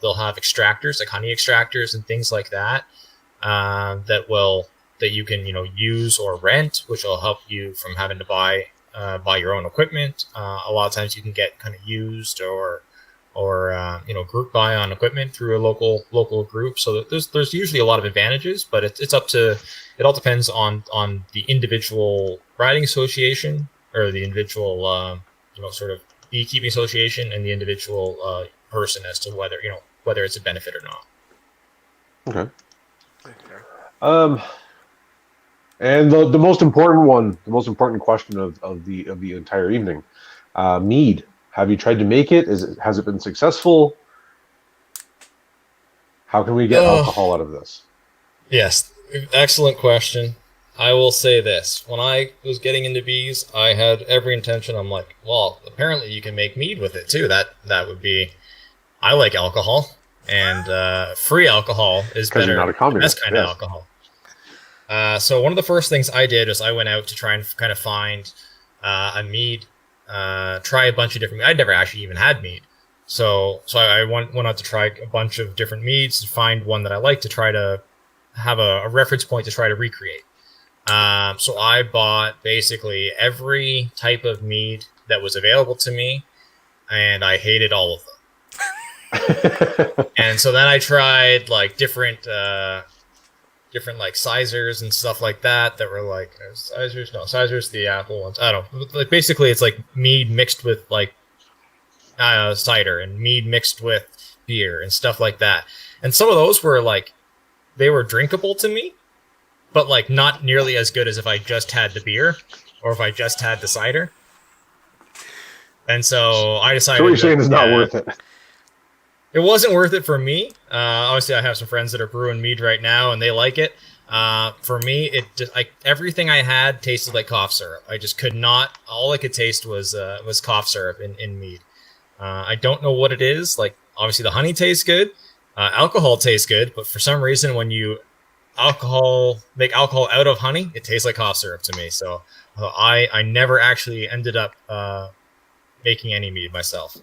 they'll have extractors, like honey extractors and things like that, that you can, use or rent, which will help you from having to buy your own equipment. A lot of times you can get kind of used or group buy on equipment through a local group. So there's usually a lot of advantages, but it's up to, it all depends on the individual riding association or the individual, sort of beekeeping association and the individual person as to whether it's a benefit or not. Okay. And the most important question of the entire evening, mead. Have you tried to make it? Has it been successful? How can we get alcohol out of this? Yes, excellent question. I will say this. When I was getting into bees, I had every intention. I'm like, well, apparently you can make mead with it too. That would be... I like alcohol, and free alcohol is better. You're not a communist. Best kind of alcohol. So one of the first things I did was I went out to try and kind of find a mead, try a bunch of different... I'd never actually even had mead. So I went out to try a bunch of different meads to find one that I liked to try to have a reference point to try to recreate. So I bought basically every type of mead that was available to me, and I hated all of them. And so then I tried like different like sizers and stuff like that were like sizers, the apple ones. I don't know. Like basically it's like mead mixed with like cider and mead mixed with beer and stuff like that. And some of those were like, they were drinkable to me, but like not nearly as good as if I just had the beer or if I just had the cider. And so I decided... So what you're saying is not worth it. It wasn't worth it for me. Obviously, I have some friends that are brewing mead right now, and they like it. For me, it just like everything I had tasted like cough syrup. I just could not. All I could taste was cough syrup in mead. I don't know what it is. Like obviously, the honey tastes good, alcohol tastes good, but for some reason, when you make alcohol out of honey, it tastes like cough syrup to me. So I never actually ended up making any mead myself.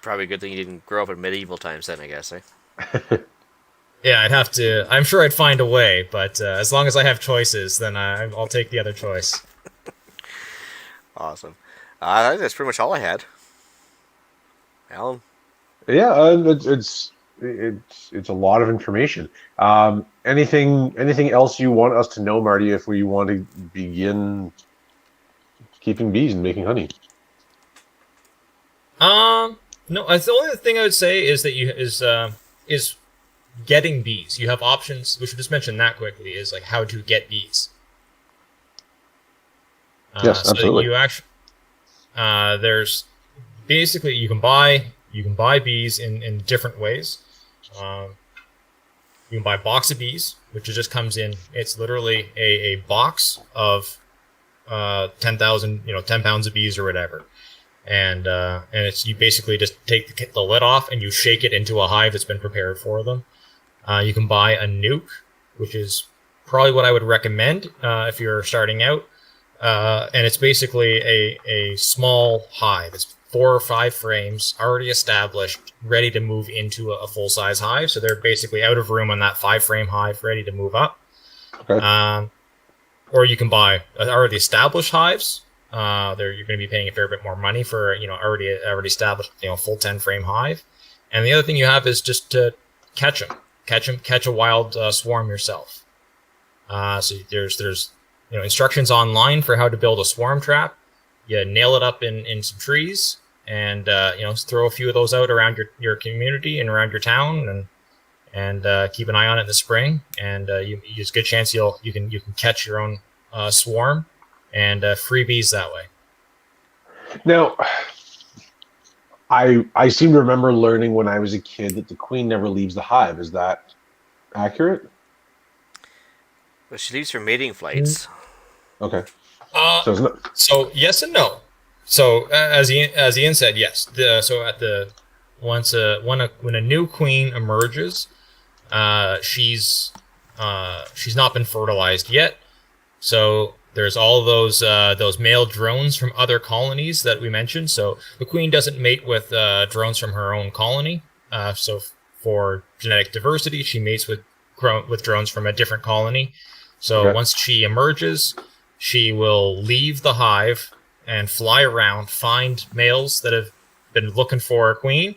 Probably a good thing you didn't grow up in medieval times then, I guess, eh? Yeah, I'd have to... I'm sure I'd find a way, but as long as I have choices, then I'll take the other choice. Awesome. I think that's pretty much all I had. Alan? Yeah, it's a lot of information. Anything else you want us to know, Marty, if we want to begin keeping bees and making honey? No, the only thing I would say is that is getting bees. You have options. We should just mention that quickly. Is like how to get bees. Yes, absolutely. So you actually there's basically you can buy bees in different ways. You can buy a box of bees, which just comes in. It's literally a box of 10,000, 10 pounds of bees or whatever. And it's you basically just take the lid off and you shake it into a hive that's been prepared for them. You can buy a nuke, which is probably what I would recommend if you're starting out. And it's basically a small hive. It's 4 or 5 frames already established, ready to move into a full-size hive. So they're basically out of room on that 5-frame hive, ready to move up. Okay. Or you can buy already established hives. You're going to be paying a fair bit more money for already established full 10-frame hive. And the other thing you have is just to catch a wild swarm yourself. So there's instructions online for how to build a swarm trap. You nail it up in some trees and throw a few of those out around your community and around your town and keep an eye on it in the spring. And there's a good chance you can catch your own swarm. And free bees that way. Now, I seem to remember learning when I was a kid that the queen never leaves the hive. Is that accurate? Well, she leaves for mating flights. Okay. So yes and no. So as Ian said, yes. When a new queen emerges, she's not been fertilized yet. So there's all those male drones from other colonies that we mentioned. So the queen doesn't mate with drones from her own colony. So for genetic diversity, she mates with drones from a different colony. So once she emerges, she will leave the hive and fly around, find males that have been looking for a queen.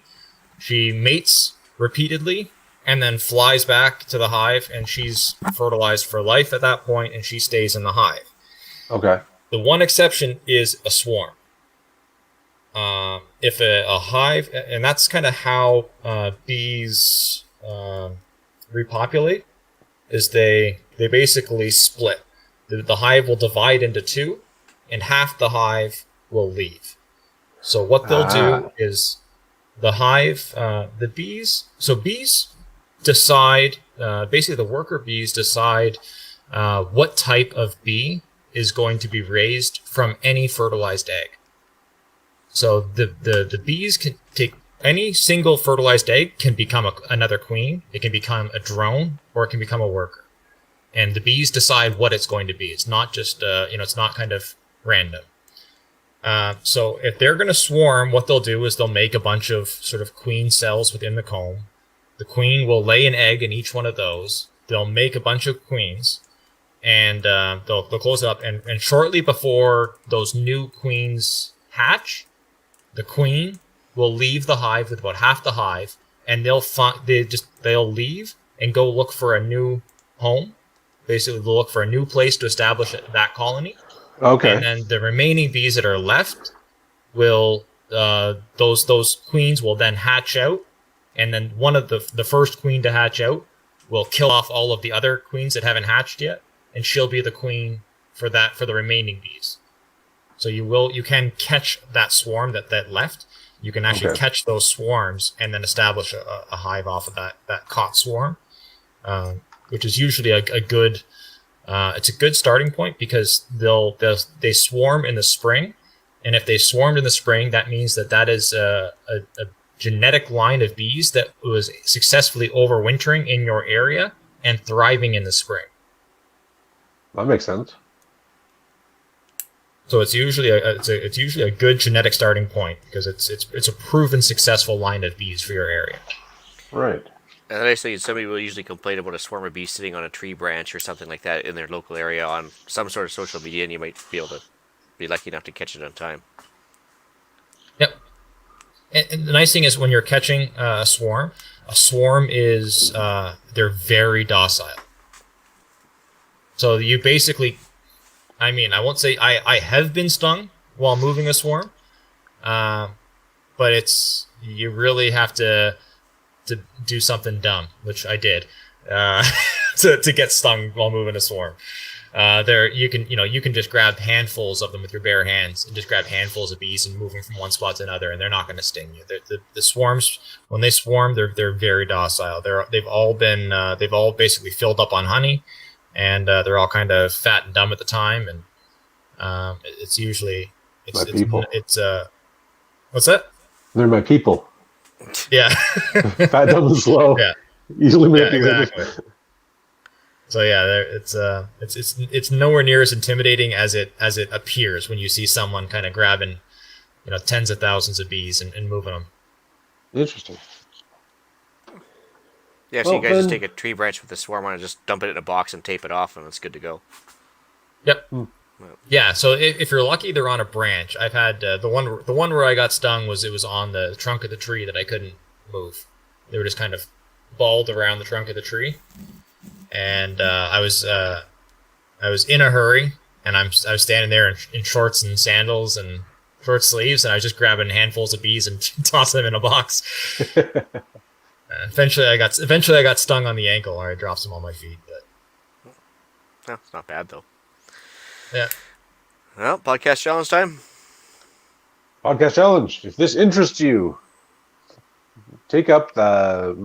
She mates repeatedly and then flies back to the hive, and she's fertilized for life at that point, and she stays in the hive. Okay. The one exception is a swarm. If a hive, and that's kind of how bees repopulate, is they basically split. The hive will divide into 2, and half the hive will leave. So what they'll do is the hive, the bees. So bees decide, basically the worker bees decide what type of bee is going to be raised from any fertilized egg. So the bees can take any single fertilized egg can become another queen. It can become a drone, or it can become a worker. And the bees decide what it's going to be. It's not just it's not kind of random. So if they're going to swarm, what they'll do is they'll make a bunch of sort of queen cells within the comb. The queen will lay an egg in each one of those. They'll make a bunch of queens, and they'll close it up. And shortly before those new queens hatch, the queen will leave the hive with about half the hive, and they'll leave and go look for a new home. Basically, they'll look for a new place to establish that colony. Okay. And then the remaining bees that are left will those queens will then hatch out, and then one of the first queen to hatch out will kill off all of the other queens that haven't hatched yet, and she'll be the queen for the remaining bees. So you can catch that swarm that left. You can actually catch those swarms and then establish a hive off of that caught swarm, which is usually a good. It's a good starting point because they swarm in the spring, and if they swarmed in the spring, that means that is a genetic line of bees that was successfully overwintering in your area and thriving in the spring. That makes sense. So it's usually a good genetic starting point because it's a proven successful line of bees for your area. Right. And the nice thing is somebody will usually complain about a swarm of bees sitting on a tree branch or something like that in their local area on some sort of social media, and you might be able to be lucky enough to catch it on time. Yep. And the nice thing is when you're catching a swarm is they're very docile. So you basically, I won't say I have been stung while moving a swarm, but you really have to do something dumb, which I did, to get stung while moving a swarm. You can just grab handfuls of them with your bare hands and just grab handfuls of bees and move them from one spot to another, and they're not going to sting you. The swarms, when they swarm, they're very docile. They've all basically filled up on honey, and they're all kind of fat and dumb at the time, and it's usually my people. What's that? They're my people. Yeah. Fat, dumb, and slow. Yeah. Easily manipulated. Yeah, exactly. So yeah, it's nowhere near as intimidating as it appears when you see someone kind of grabbing, tens of thousands of bees and moving them. Interesting. Yeah, so you guys just take a tree branch with a swarm on it, just dump it in a box and tape it off, and it's good to go. Yep. Yeah, so if you're lucky, they're on a branch. I've had the one where I got stung was on the trunk of the tree that I couldn't move. They were just kind of balled around the trunk of the tree, and I was in a hurry, and I was standing there in shorts and sandals and short sleeves, and I was just grabbing handfuls of bees and tossing them in a box. Eventually, I got stung on the ankle, or I dropped some on my feet. But no, it's not bad though. Yeah. Well, podcast challenge time. Podcast challenge. If this interests you, take up the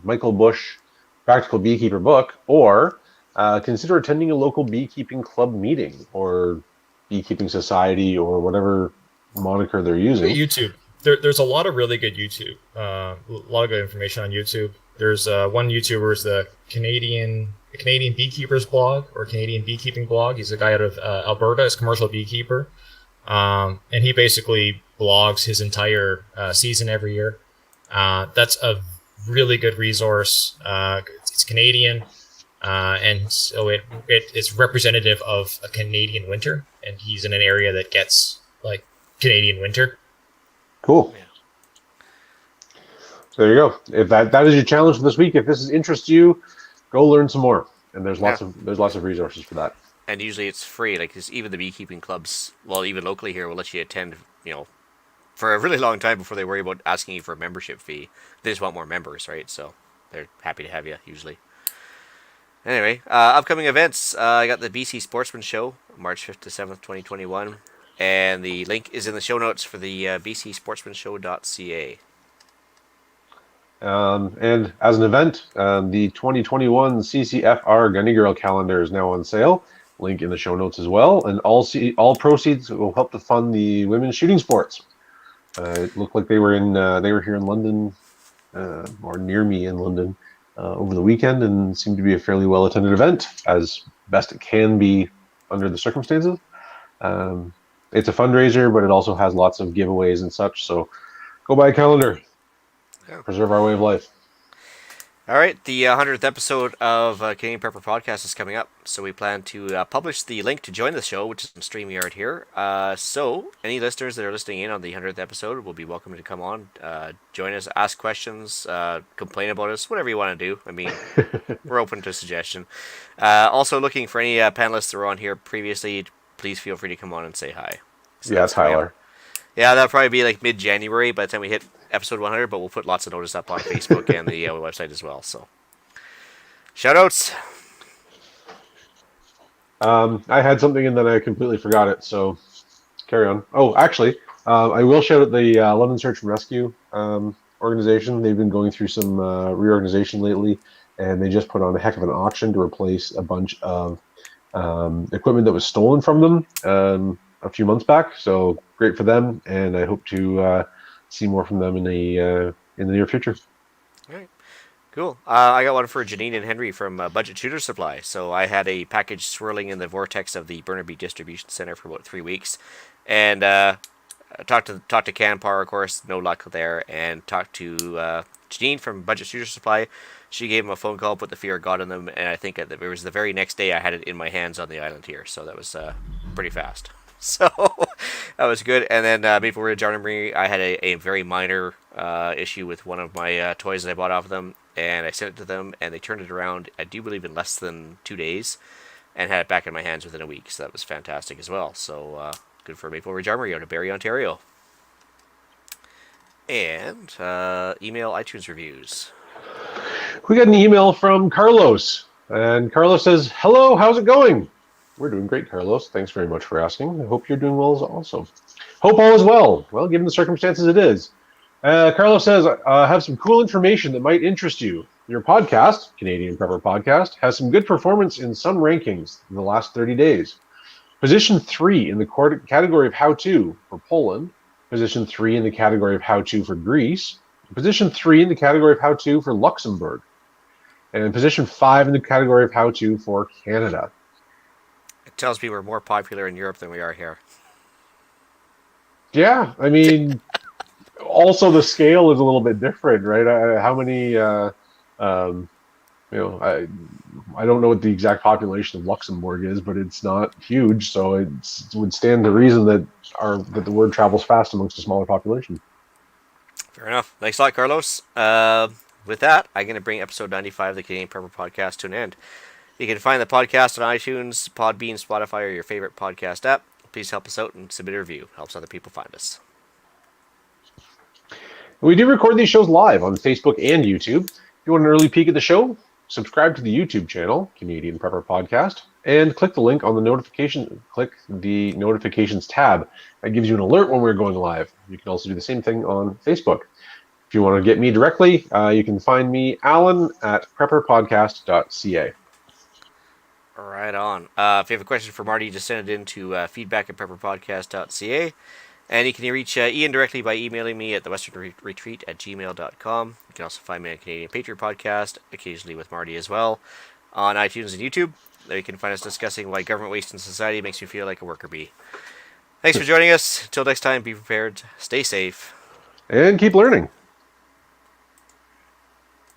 Michael Bush Practical Beekeeper book, or consider attending a local beekeeping club meeting or beekeeping society or whatever moniker they're using. YouTube. There's a lot of really good YouTube. A lot of good information on YouTube. There's one YouTuber is the Canadian Beekeepers blog or Canadian Beekeeping blog. He's a guy out of Alberta. He's a commercial beekeeper, and he basically blogs his entire season every year. That's a really good resource. It's Canadian, and so it's representative of a Canadian winter, and he's in an area that gets like Canadian winter. Cool. Yeah. So there you go. If that is your challenge for this week, if this interests you, go learn some more. And there's lots of resources for that. And usually it's free. Like even the beekeeping clubs, well, even locally here, will let you attend, for a really long time before they worry about asking you for a membership fee. They just want more members, right? So they're happy to have you usually. Anyway, upcoming events. I got the BC Sportsman show, March 5th to 7th, 2021. And the link is in the show notes for the bcsportsmanshow.ca. And as an event, the 2021 CCFR Gunnie Girl calendar is now on sale. Link in the show notes as well. And all proceeds will help to fund the women's shooting sports. It looked like they were here in London, or near me in London, over the weekend, and seemed to be a fairly well attended event, as best it can be under the circumstances. It's a fundraiser, but it also has lots of giveaways and such. So go buy a calendar. Yeah. Preserve our way of life. All right, the 100th episode of Canadian Prepper Podcast is coming up, so we plan to publish the link to join the show, which is on StreamYard here. So any listeners that are listening in on the 100th episode will be welcome to come on, join us, ask questions, complain about us, whatever you want to do. I mean, we're open to suggestion. Also looking for any panelists that were on here previously, please feel free to come on and say hi. So yeah, Tyler. Yeah, that'll probably be like mid-January by the time we hit episode 100, but we'll put lots of notice up on Facebook and the website as well. So, shoutouts. I had something and then I completely forgot it, so carry on. Oh, actually, I will shout out the London Search and Rescue organization. They've been going through some reorganization lately, and they just put on a heck of an auction to replace a bunch of equipment that was stolen from them a few months back. So great for them, and I hope to see more from them in the near future. All right, cool. I got one for Janine and Henry from Budget Shooter Supply. So I had a package swirling in the vortex of the Burnaby Distribution Center for about 3 weeks, and talked to Canpar, of course, no luck there, and talked to Janine from Budget Shooter Supply. She gave him a phone call, put the fear of God in them, and I think it was the very next day I had it in my hands on the island here. So that was pretty fast. So that was good. And then before we were Marie, I had a very minor issue with one of my toys that I bought off of them, and I sent it to them, and they turned it around, I do believe, in less than 2 days, and had it back in my hands within a week. So that was fantastic as well. So good for Maple Ridge Armory out of Barrie, Ontario. And email iTunes reviews. We got an email from Carlos, and Carlos says, "Hello, how's it going?" We're doing great, Carlos. Thanks very much for asking. I hope you're doing well also. Hope all is well. Well, given the circumstances, it is. Carlos says, I have some cool information that might interest you. Your podcast, Canadian Prepper Podcast, has some good performance in some rankings in the last 30 days. Position 3 in the category of how-to for Poland. Position 3 in the category of how-to for Greece. Position 3 in the category of how-to for Luxembourg. And position 5 in the category of how-to for Canada. It tells me we're more popular in Europe than we are here. Yeah, I mean, also the scale is a little bit different, right? How many, I don't know what the exact population of Luxembourg is, but it's not huge, so it would stand to reason that the word travels fast amongst a smaller population. Fair enough. Thanks a lot, Carlos. With that, I'm going to bring episode 95 of the Canadian Prepper Podcast to an end. You can find the podcast on iTunes, Podbean, Spotify, or your favorite podcast app. Please help us out and submit a review. It helps other people find us. We do record these shows live on Facebook and YouTube. If you want an early peek at the show, subscribe to the YouTube channel, Canadian Prepper Podcast, and click the link on the notifications tab. That gives you an alert when we're going live. You can also do the same thing on Facebook. If you want to get me directly, you can find me, Alan, at prepperpodcast.ca. Right on. If you have a question for Marty, just send it in to feedback@prepperpodcast.ca. And you can reach Ian directly by emailing me at thewesternretreat@gmail.com. You can also find me on Canadian Patriot Podcast, occasionally with Marty as well, on iTunes and YouTube. There you can find us discussing why government waste in society makes you feel like a worker bee. Thanks for joining us. Until next time, be prepared, stay safe, and keep learning.